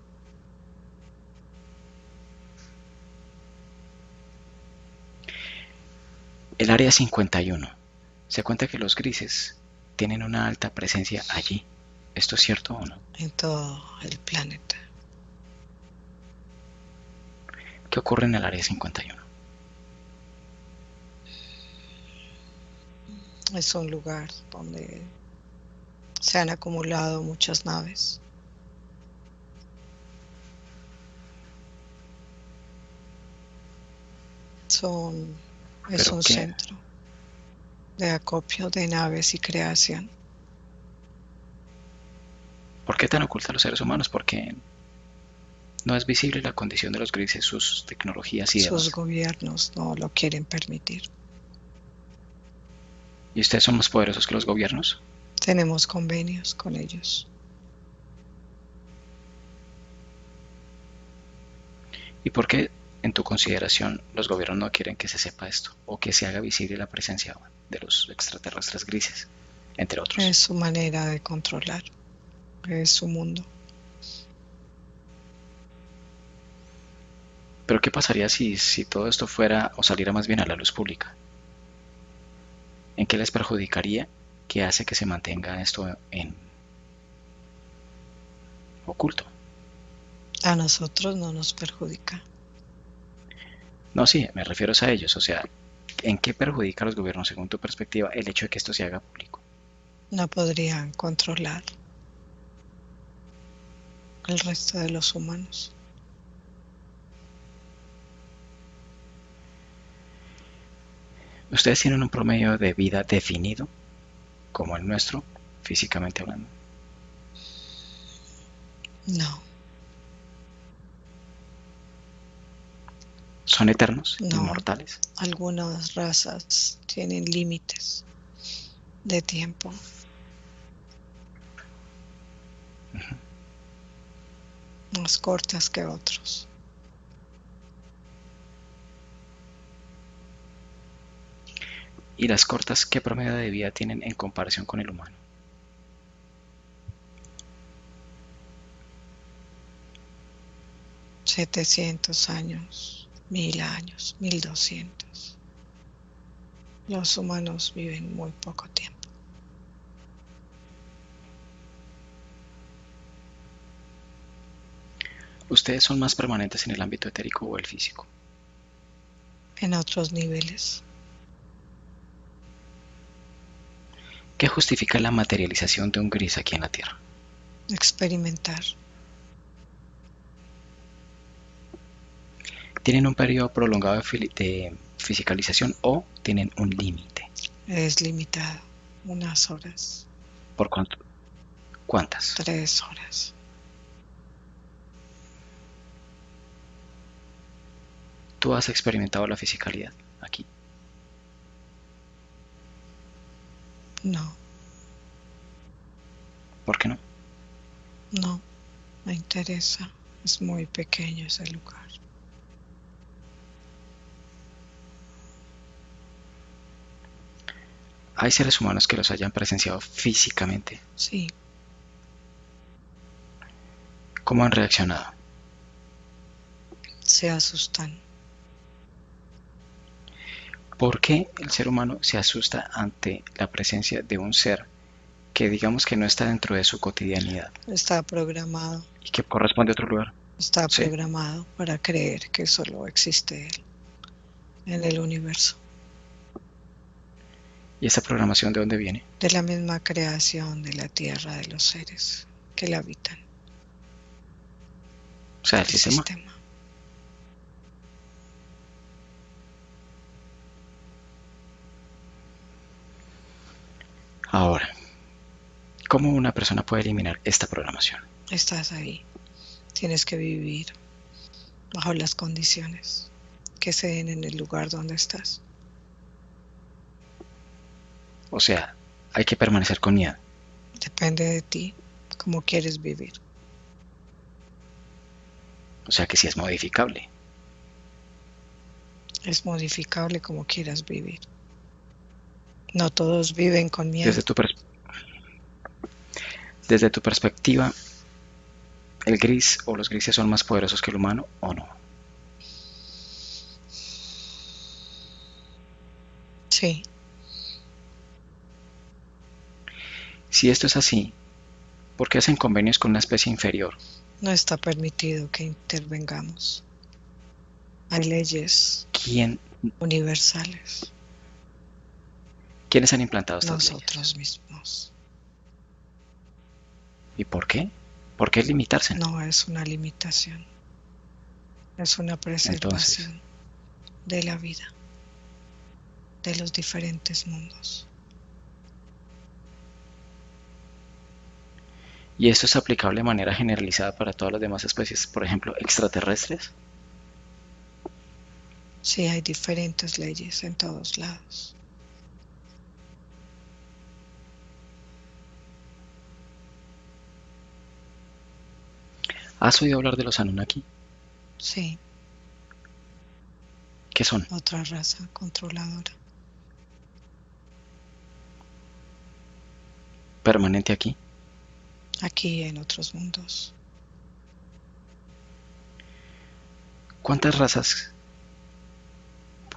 El área 51. Se cuenta que los grises tienen una alta presencia allí. ¿Esto es cierto o no? En todo el planeta. ¿Qué ocurre en el área 51? Es un lugar donde se han acumulado muchas naves. Es ¿Pero un qué? centro de acopio de naves y creación. ¿Por qué tan oculta a los seres humanos? Porque no es visible la condición de los grises, sus tecnologías y Sus demás. gobiernos no lo quieren permitir. ¿Y ustedes son más poderosos que los gobiernos? Tenemos convenios con ellos. ¿Y por qué, en tu consideración, los gobiernos no quieren que se sepa esto o que se haga visible la presencia de los extraterrestres grises, entre otros? Es su manera de controlar. Es su mundo. Pero ¿qué pasaría si todo esto fuera o saliera más bien a la luz pública? ¿En qué les perjudicaría? ¿Qué hace que se mantenga esto en oculto? A nosotros no nos perjudica. No, sí, me refiero a ellos. O sea, ¿en qué perjudica a los gobiernos, según tu perspectiva, el hecho de que esto se haga público? No podrían controlar el resto de los humanos. ¿Ustedes tienen un promedio de vida definido, como el nuestro, físicamente hablando? No, ¿Son eternos, no. inmortales? Algunas razas tienen límites de tiempo. Más cortas que otros. ¿Y las cortas qué promedio de vida tienen en comparación con el humano? 700 años, 1000 años, 1200. Los humanos viven muy poco tiempo. ¿Ustedes son más permanentes en el ámbito etérico o el físico? En otros niveles. ¿Qué justifica la materialización de un gris aquí en la Tierra? Experimentar. ¿Tienen un periodo prolongado de fisicalización o tienen un límite? Es limitado. Unas horas. ¿Por cuánto? ¿Cuántas? 3 horas. ¿Tú has experimentado la fisicalidad aquí? No, ¿Por qué no? no me interesa. Es muy pequeño ese lugar. ¿Hay seres humanos que los hayan presenciado físicamente? Sí, ¿Cómo han reaccionado? se asustan. ¿Por qué el ser humano se asusta ante la presencia de un ser que digamos que no está dentro de su cotidianidad Está programado, y que corresponde a otro lugar. está Sí. programado para creer que solo existe Él en el universo. ¿Y esa programación de dónde viene? De la misma creación de la tierra, de los seres que la habitan, O sea, el el sistema. sistema. Ahora, ¿cómo una persona puede eliminar esta programación? Estás ahí. Tienes que vivir bajo las condiciones que se den en el lugar donde estás. O sea, hay que permanecer con miedo. Depende de ti, cómo quieres vivir. O sea, que sí es modificable. Es modificable como quieras vivir. No todos viven con miedo. Desde tu, pers- desde tu perspectiva, ¿el gris o los grises son más poderosos que el humano o no? Sí, Si esto es así, ¿por qué hacen convenios con una especie inferior? no está permitido que intervengamos. Hay leyes ¿Quién, universales. ¿Quiénes han implantado estas leyes? Nosotros mismos. ¿Y por qué? ¿Por qué limitarse? No es una limitación. Es una Entonces, preservación de la vida, de los diferentes mundos. ¿y esto es aplicable de manera generalizada para todas las demás especies, por ejemplo, extraterrestres? Sí, hay diferentes leyes en todos lados. ¿Has oído hablar de los Anunnaki? Sí, ¿Qué son? otra raza controladora. ¿Permanente aquí? Aquí en otros mundos. ¿Cuántas razas,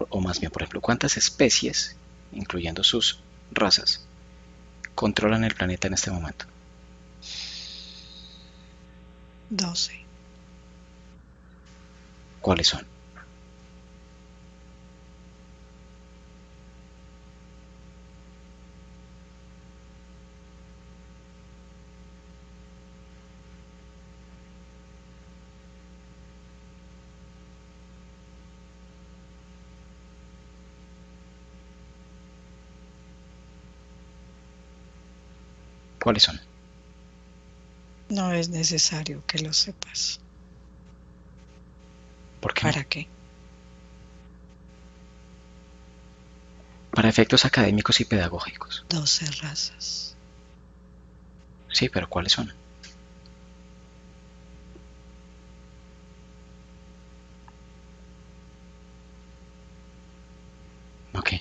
o más bien, por ejemplo, cuántas especies, incluyendo sus razas, controlan el planeta en este momento? 12. ¿Cuáles son? ¿Cuáles son? No es necesario que lo sepas. ¿Por qué no? ¿Para qué? Para efectos académicos y pedagógicos. 12 razas. Sí, pero ¿cuáles son? Ok.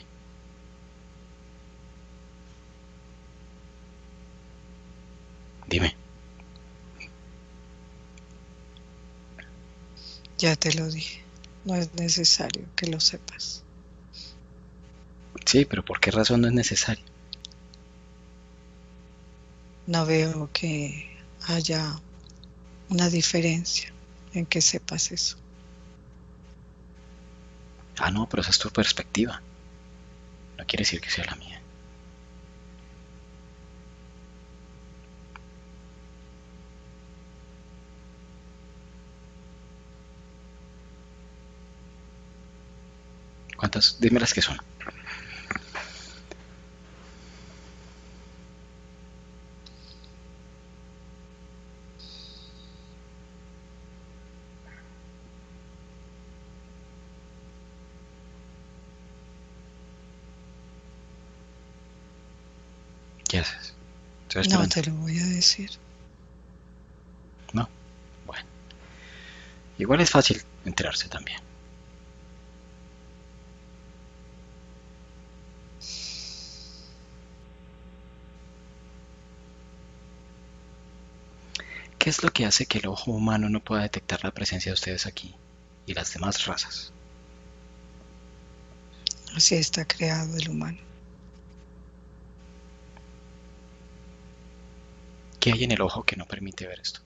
Dime. Ya te lo dije. No es necesario que lo sepas. Sí, pero ¿por qué razón no es necesario? No veo que haya una diferencia en que sepas eso. Ah, no, pero esa es tu perspectiva. No quiere decir que sea la mía. ¿Cuántas? Dime las que son. ¿Qué haces? Estoy No esperando. te lo voy a decir. No. Bueno. Igual es fácil enterarse también. ¿Qué es lo que hace que el ojo humano no pueda detectar la presencia de ustedes aquí y las demás razas? Así está creado el humano. ¿Qué hay en el ojo que no permite ver esto?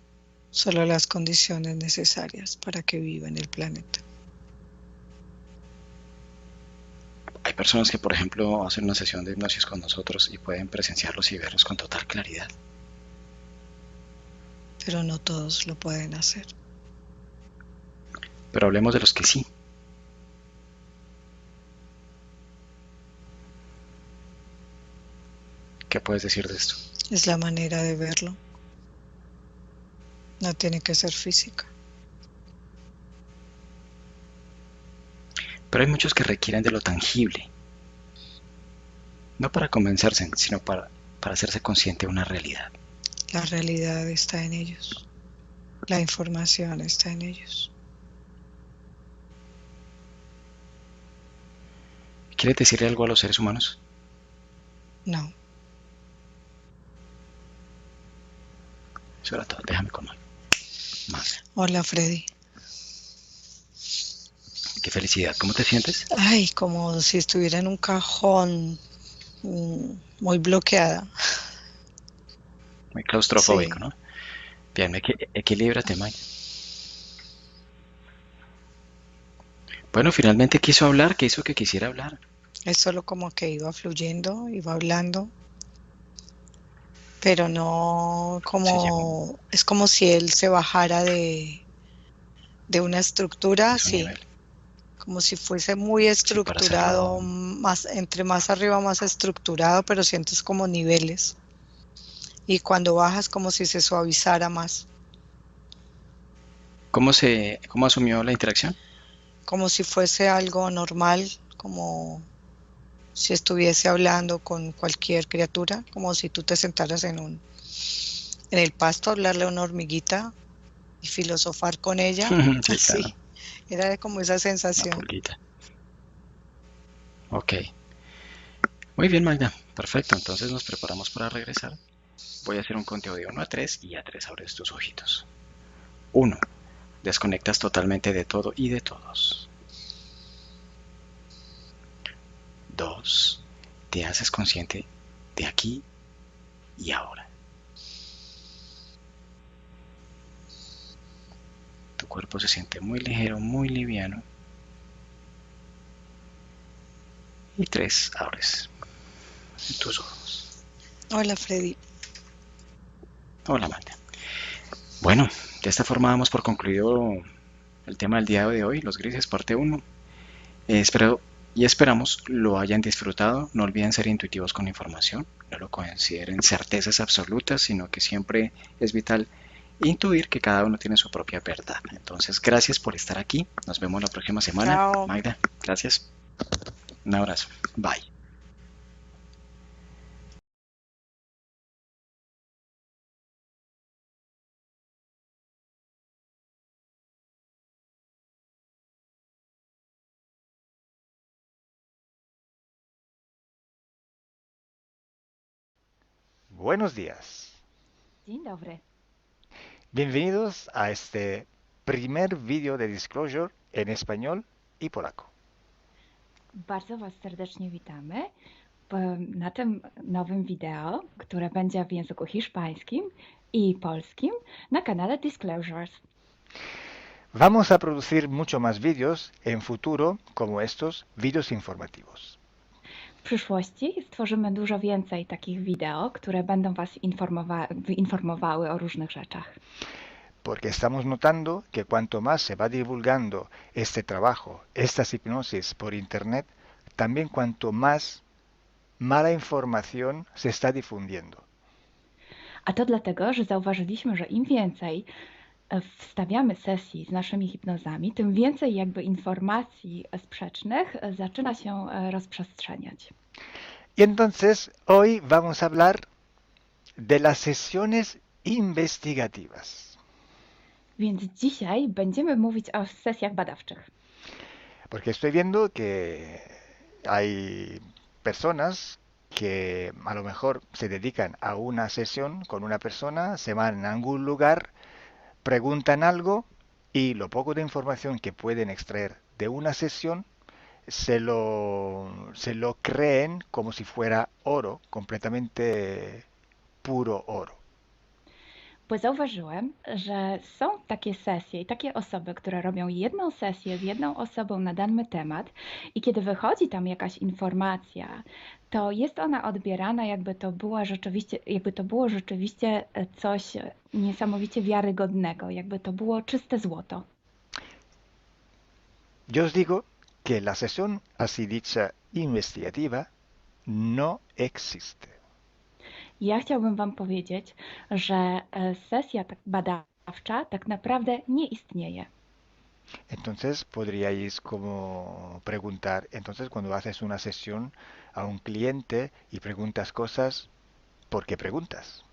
Solo las condiciones necesarias para que viva en el planeta. Hay personas que, por ejemplo, hacen una sesión de hipnosis con nosotros y pueden presenciarlos y verlos con total claridad. Pero no todos lo pueden hacer. Pero hablemos de los que sí. ¿Qué puedes decir de esto? Es la manera de verlo. No tiene que ser física. Pero hay muchos que requieren de lo tangible, no para convencerse, sino para hacerse consciente de una realidad. La realidad está en ellos. La información está en ellos. ¿Quieres decirle algo a los seres humanos? No. Eso era todo. Déjame con Magda. Hola, Freddy. Qué felicidad. ¿Cómo te sientes? Ay, como si estuviera en un cajón, muy bloqueada. Muy claustrofóbico, Sí, ¿no? Bien, equilíbrate, Magda. Bueno, finalmente quiso hablar. ¿Qué hizo que quisiera hablar? es solo como que iba fluyendo, iba hablando, pero no Se llegó como, es como si él se bajara de una de estructura, su sí, nivel. como si fuese muy Sí, para hacerlo. estructurado, más, entre más arriba más estructurado, pero sientes como niveles. Y cuando bajas como si se suavizara más, ¿Cómo asumió la interacción? como si fuese algo normal, como si estuviese hablando con cualquier criatura, como si tú te sentaras en el pasto a hablarle a una hormiguita y filosofar con ella, Sí, claro. así. Era como esa Una sensación. pulguita. Ok. Muy bien, Magda. Perfecto. Entonces nos preparamos para regresar. Voy a hacer un conteo de 1 a 3 y a 3 abres tus ojitos. 1. Desconectas totalmente de todo y de todos. 2. Te haces consciente de aquí y ahora. Tu cuerpo se siente muy ligero, muy liviano. Y 3. Abres tus ojos. Hola, Freddy. Hola, Magda. Bueno, de esta forma damos por concluido el tema del día de hoy, los grises, parte 1. Espero y esperamos lo hayan disfrutado. No olviden ser intuitivos con la información. No lo consideren certezas absolutas, sino que siempre es vital intuir que cada uno tiene su propia verdad. Entonces, gracias por estar aquí. Nos vemos la próxima semana. Chao. Magda, gracias. Un abrazo. Bye. Buenos días. Dzień dobry. Bienvenidos a este primer vídeo de Disclosure en español y polaco. Bardzo Was serdecznie witamy na tym nowym wideo, które będzie w języku hiszpańskim i polskim na kanale Disclosures. Vamos a producir mucho más vídeos en futuro como estos vídeos informativos. W przyszłości stworzymy dużo więcej takich wideo, które będą Was informowały o różnych rzeczach. Porque estamos notando que cuanto más se va divulgando este trabajo, estas hipnosis por internet, también cuanto más mala información se está difundiendo. A to dlatego, że zauważyliśmy, że im więcej wstawiamy sesji z naszymi hipnozami, tym więcej jakby informacji sprzecznych zaczyna się rozprzestrzeniać. Y entonces hoy vamos a hablar de las sesiones investigativas. Więc dzisiaj będziemy mówić o sesjach badawczych. Porque estoy viendo que hay personas que a lo mejor se dedican a una sesión con una persona, se van a algún lugar, preguntan algo y lo poco de información que pueden extraer de una sesión se lo creen como si fuera oro, completamente puro oro. Bo zauważyłem, że są takie sesje i takie osoby, które robią jedną sesję z jedną osobą na dany temat i kiedy wychodzi tam jakaś informacja, to jest ona odbierana, jakby to było rzeczywiście coś niesamowicie wiarygodnego, jakby to było czyste złoto. Yo os digo que la sesión así dicha investigativa no existe. Ja chciałbym Wam powiedzieć, że sesja badawcza tak naprawdę nie istnieje. Entonces podríais como preguntar, entonces cuando haces una sesión a un cliente y preguntas cosas, ¿por qué preguntas?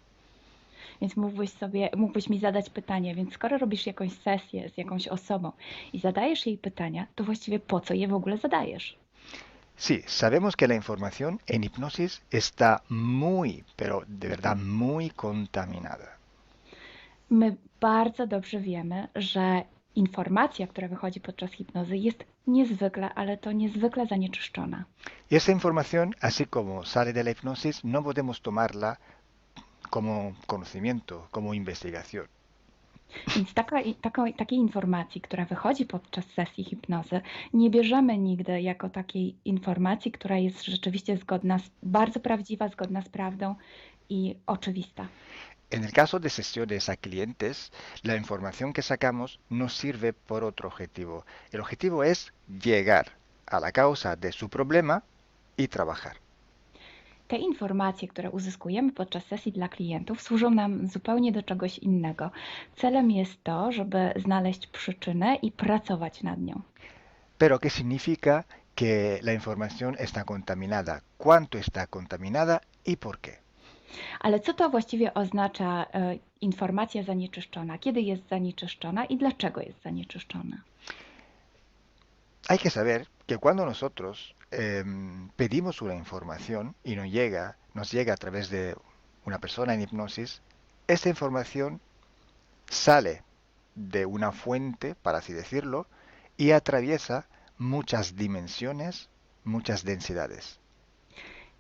Więc mógłbyś mi zadać pytanie, więc skoro robisz jakąś sesję z jakąś osobą i zadajesz jej pytania, to właściwie po co je w ogóle zadajesz? Sí, sabemos que la información en hipnosis está muy, pero de verdad muy contaminada. My bardzo dobrze wiemy, że informacja, która wychodzi podczas hipnozy jest niezwykle, ale to niezwykle zanieczyszczona. Y esta información, así como sale de la hipnosis, no podemos tomarla como conocimiento, como investigación. Więc takiej informacji, która wychodzi podczas sesji hipnozy, nie bierzemy nigdy jako takiej informacji, która jest rzeczywiście bardzo prawdziwa, zgodna z prawdą i oczywista. En el caso de sesiones a clientes, la información que sacamos nos sirve por otro objetivo. El objetivo es llegar a la causa de su problema y trabajar. Te informacje, które uzyskujemy podczas sesji dla klientów, służą nam zupełnie do czegoś innego. Celem jest to, żeby znaleźć przyczynę i pracować nad nią. Pero ¿qué significa que la información está contaminada? ¿Cuánto está contaminada y por qué? Ale co to właściwie oznacza informacja zanieczyszczona? Kiedy jest zanieczyszczona i dlaczego jest zanieczyszczona? Hay que saber que cuando nosotros pedimos una información y nos llega a través de una persona en hipnosis, esta información sale de una fuente, para así decirlo, y atraviesa muchas dimensiones, muchas densidades.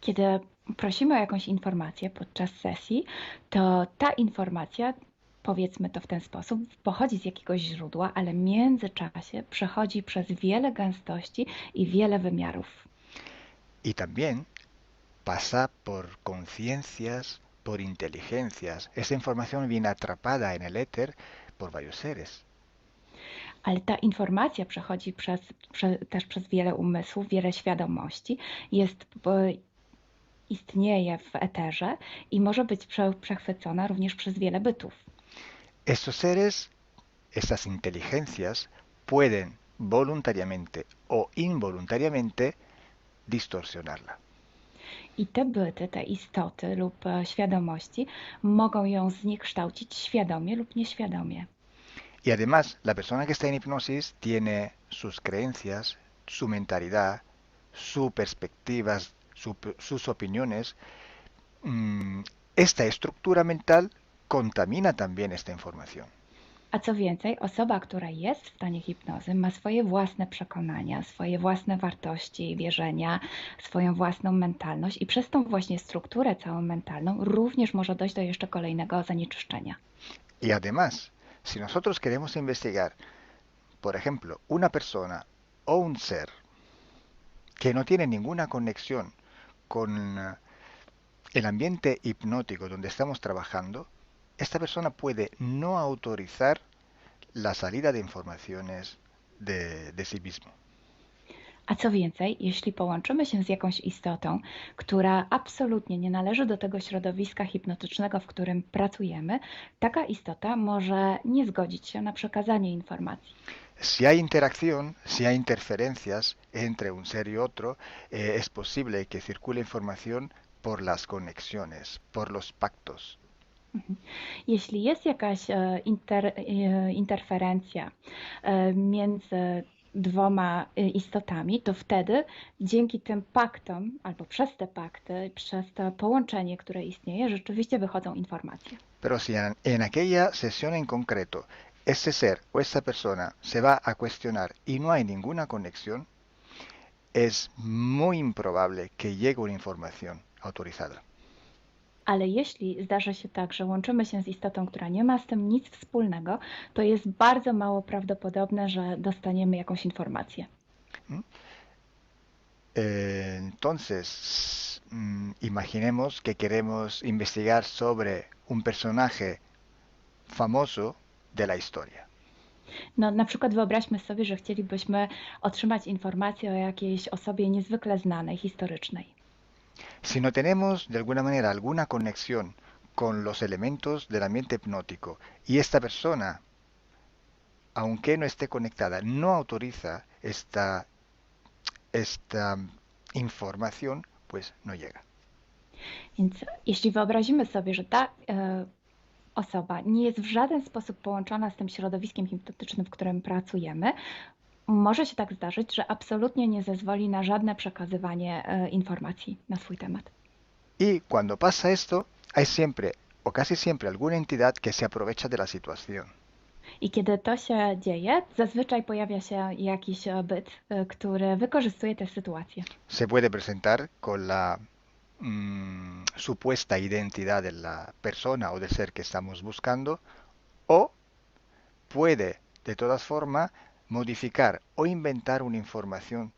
Kiedy prosimy o jakąś informację podczas sesji, to ta informacja, powiedzmy to w ten sposób, pochodzi z jakiegoś źródła, ale w międzyczasie przechodzi przez wiele gęstości i wiele wymiarów. Y también pasa por conciencias, por inteligencias. Esa información viene atrapada en el éter por varios seres. Ale ta informacja przechodzi też przez wiele umysłów, wiele świadomości, istnieje w eterze i może być przechwycona również przez wiele bytów. Estos seres, estas inteligencias, pueden voluntariamente o involuntariamente distorsionarla. I te byty, te istoty lub świadomości mogą ją zniekształcić świadomie lub nieświadomie. Y además, la persona que está en hipnosis tiene sus creencias, su mentalidad, sus perspectivas, sus opiniones. Esta estructura mental contamina también esta información. A co więcej, osoba, która jest w stanie hipnozy, ma swoje własne przekonania, swoje własne wartości i wierzenia, swoją własną mentalność i przez tą właśnie strukturę całą mentalną również może dojść do jeszcze kolejnego zanieczyszczenia. Y además, si nosotros queremos investigar, por ejemplo, una persona o un ser que no tiene ninguna conexión con el ambiente hipnótico donde estamos trabajando, esta persona puede no autorizar la salida de informaciones de sí mismo. A co więcej, jeśli połączymy się z jakąś istotą, która absolutnie nie należy do tego środowiska hipnotycznego, w którym pracujemy, taka istota może nie zgodzić się na przekazanie informacji. Si hay interacción, si hay interferencias entre un ser y otro, es posible que circule información por las conexiones, por los pactos. Jeśli jest jakaś interferencja między dwoma istotami, to wtedy dzięki tym paktom, albo przez te pakty, przez to połączenie, które istnieje, rzeczywiście wychodzą informacje. Pero si en aquella sesión en concreto ese ser o esa persona se va a cuestionar y no hay ninguna conexión, es muy improbable que llegue una información autorizada. Ale jeśli zdarzy się tak, że łączymy się z istotą, która nie ma z tym nic wspólnego, to jest bardzo mało prawdopodobne, że dostaniemy jakąś informację. ¿Mm? Entonces, imaginemos que queremos investigar sobre un personaje famoso de la historia. No, na przykład wyobraźmy sobie, że chcielibyśmy otrzymać informację o jakiejś osobie niezwykle znanej, historycznej. Si no tenemos de alguna manera alguna conexión con los elementos del ambiente hipnótico y esta persona, aunque no esté conectada, no autoriza esta información, pues no llega. Więc jeśli wyobrazimy sobie, że ta osoba nie jest w żaden sposób połączona z tym środowiskiem hipnotycznym, w którym pracujemy, może się tak zdarzyć, że absolutnie nie zezwoli na żadne przekazywanie informacji na swój temat. Y cuando pasa esto, hay siempre o casi siempre alguna entidad que se aprovecha de la situación. I kiedy to się dzieje, zazwyczaj pojawia się jakiś byt, który wykorzystuje tę sytuację. Se puede presentar con la supuesta identidad de la persona o del ser que estamos buscando, o puede de todas formas modificar o inventar una información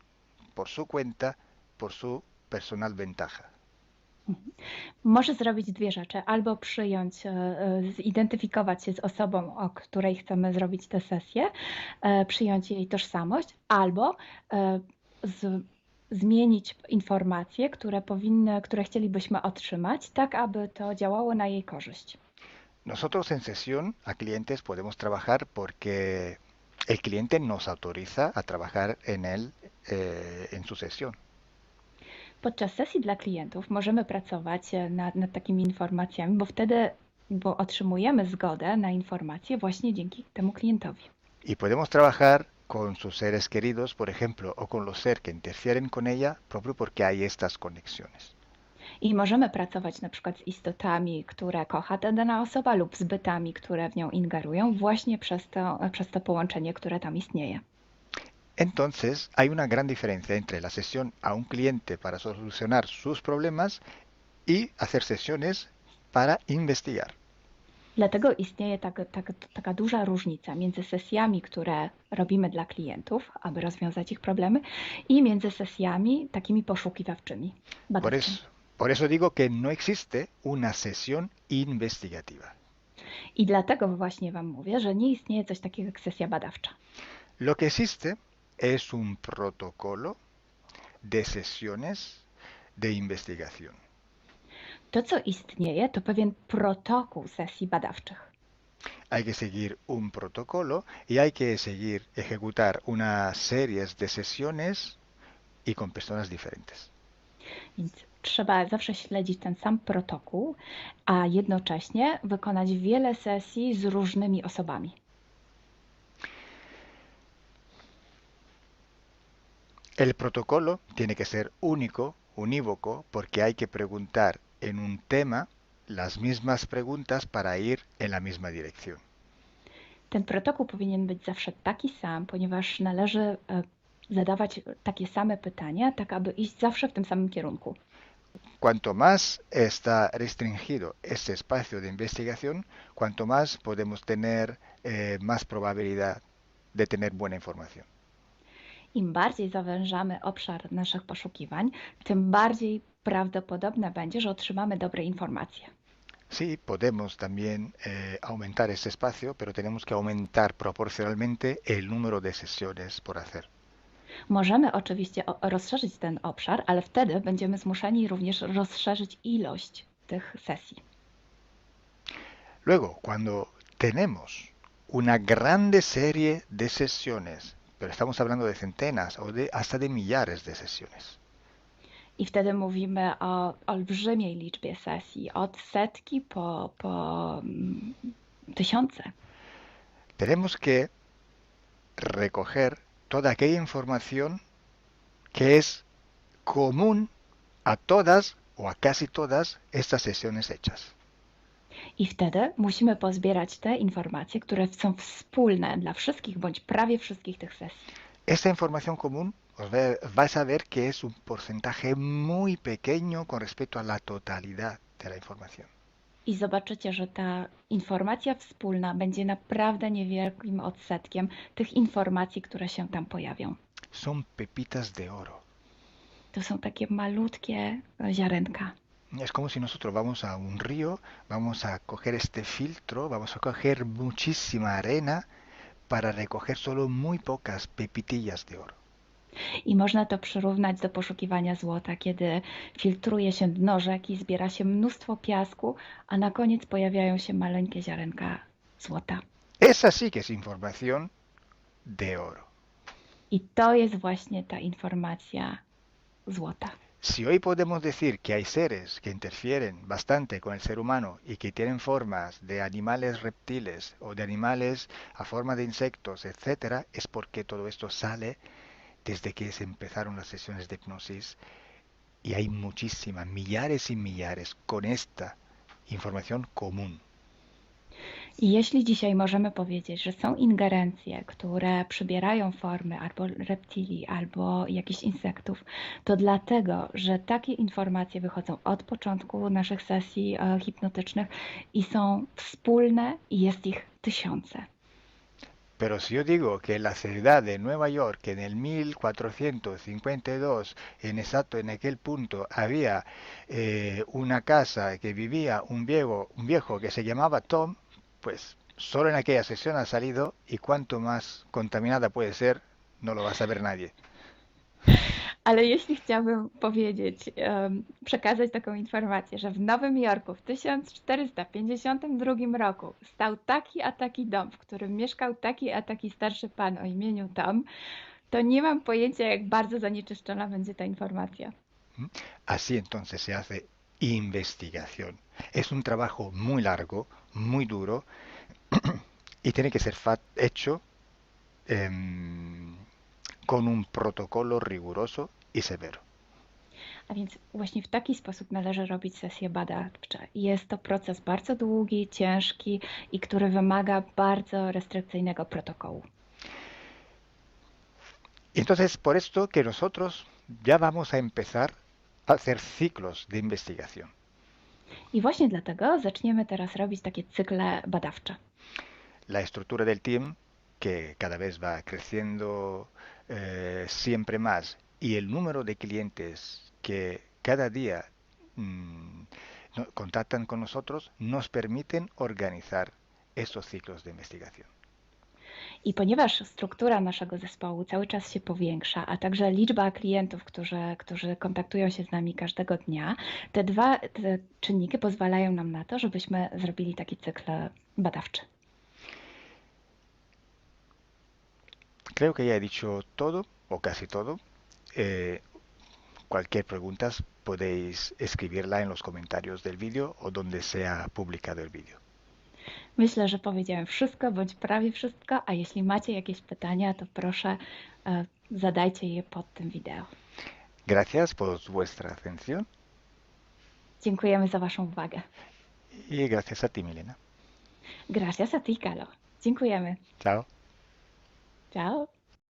por su cuenta, por su personal ventaja. Może zrobić dwie rzeczy. Albo przyjąć, zidentyfikować się z osobą, o której chcemy zrobić tę sesję, przyjąć jej tożsamość, albo zmienić informacje, które chcielibyśmy otrzymać, tak aby to działało na jej korzyść. Nosotros en sesión a clientes podemos trabajar porque el cliente nos autoriza a trabajar en él en su sesión. Podczas sesji dla klientów możemy pracować nad takimi informacjami, bo otrzymujemy zgodę na informacje właśnie dzięki temu klientowi. Y podemos trabajar con sus seres queridos, por ejemplo, o con los seres que interfieren con ella, propio porque hay estas conexiones. I możemy pracować na przykład z istotami, które kocha ta dana osoba, lub z bytami, które w nią ingerują, właśnie przez to połączenie, które tam istnieje. Entonces, hay una gran diferencia entre la sesión a un cliente para solucionar sus problemas y hacer sesiones para investigar. Dlatego istnieje taka duża różnica między sesjami, które robimy dla klientów, aby rozwiązać ich problemy, i między sesjami takimi poszukiwawczymi, badawczymi. Por eso digo que no existe una sesión investigativa. I dlatego właśnie Wam mówię, że nie istnieje coś takiego jak sesja badawcza. Lo que existe es un protocolo de sesiones de investigación. To, co istnieje, to pewien protokół sesji badawczych. Hay que seguir un protocolo y hay que seguir, ejecutar una series de sesiones y con personas diferentes. Więc trzeba zawsze śledzić ten sam protokół, a jednocześnie wykonać wiele sesji z różnymi osobami. El protocolo tiene que ser único, unívoco, porque hay que preguntar en un tema las mismas preguntas para ir en la misma dirección. Ten protokół powinien być zawsze taki sam, ponieważ należy zadawać takie same pytania, tak aby iść zawsze w tym samym kierunku. Cuanto más está restringido este espacio de investigación, cuanto más podemos tener más probabilidad de tener buena información. Im bardziej zawężamy obszar naszych poszukiwań, tym bardziej prawdopodobne będzie, że otrzymamy dobre informacje. Sí, podemos también aumentar este espacio, pero tenemos que aumentar proporcionalmente el número de sesiones por hacer. Możemy oczywiście rozszerzyć ten obszar, ale wtedy będziemy zmuszeni również rozszerzyć ilość tych sesji. Luego, cuando tenemos una grande serie de sesiones, pero estamos hablando de centenas o hasta de millares de sesiones. I wtedy mówimy o olbrzymiej liczbie sesji, od setki po tysiące. Tenemos que recoger toda aquella información que es común a todas o a casi todas estas sesiones hechas. I wtedy musimy pozbierać te informacje, które są wspólne dla wszystkich bądź prawie wszystkich tych sesji. Esta información común vais a ver que es un porcentaje muy pequeño con respecto a la totalidad de la información. I zobaczycie, że ta informacja wspólna będzie naprawdę niewielkim odsetkiem tych informacji, które się tam pojawią. Son pepitas de oro. To są takie malutkie ziarenka. Es como si nosotros vamos a un río, vamos a coger este filtro, vamos a coger muchísima arena para recoger solo muy pocas pepitillas de oro. I można to przyrównać do poszukiwania złota, kiedy filtruje się dno rzeki, zbiera się mnóstwo piasku, a na koniec pojawiają się maleńkie ziarenka złota. Esa sí que es información de oro. I to jest właśnie ta informacja złota. Si hoy podemos decir que hay seres que interfieren bastante con el ser humano y que tienen formas de animales reptiles o de animales a forma de insectos, etcétera, es porque todo esto sale desde que se empezaron las sesiones de hipnosis y hay muchísimas, millares y millares con esta información común. I jeśli dzisiaj możemy powiedzieć, że są ingerencje, które przybierają formy albo reptilii, albo jakichś insektów, to dlatego, że takie informacje wychodzą od początku naszych sesji hipnotycznych i są wspólne i jest ich tysiące. Pero si yo digo que en la ciudad de Nueva York, en el 1452, en aquel punto, había una casa que vivía un viejo que se llamaba Tom, pues solo en aquella sesión ha salido y cuanto más contaminada puede ser, no lo va a saber nadie. Ale jeśli chciałabym powiedzieć, przekazać taką informację, że w Nowym Jorku w 1452 roku stał taki a taki dom, w którym mieszkał taki a taki starszy pan o imieniu Tom, to nie mam pojęcia, jak bardzo zanieczyszczona będzie ta informacja. Así entonces se hace investigación. Es un trabajo muy largo, muy duro y tiene que ser hecho con un protocolo riguroso y severo. A więc właśnie w taki sposób należy robić sesje badawcze. Jest to proces bardzo długi, ciężki i który wymaga bardzo restrykcyjnego protokołu. Entonces, por esto que nosotros ya vamos a empezar a hacer ciclos de investigación. I właśnie dlatego zaczniemy teraz robić takie cykle badawcze. La estructura del team, que cada vez va creciendo siempre más, y el número de clientes que cada día contactan con nosotros, nos permiten organizar estos ciclos de investigación. I ponieważ struktura naszego zespołu cały czas się powiększa, a także liczba klientów, którzy kontaktują się z nami każdego dnia, te czynniki pozwalają nam na to, żebyśmy zrobili taki cykl badawczy. Creo que ya he dicho todo, o casi todo. Cualquier pregunta podéis escribirla en los comentarios del vídeo o donde sea publicado el vídeo. Myślę, że powiedziałem wszystko, bądź prawie wszystko, a jeśli macie jakieś pytania, to proszę zadajcie je pod tym wideo. Gracias por vuestra atención. Dziękujemy za Waszą uwagę. Y gracias a ti, Milena. Gracias a ti, Kalo. Dziękujemy. Chao. Ciao.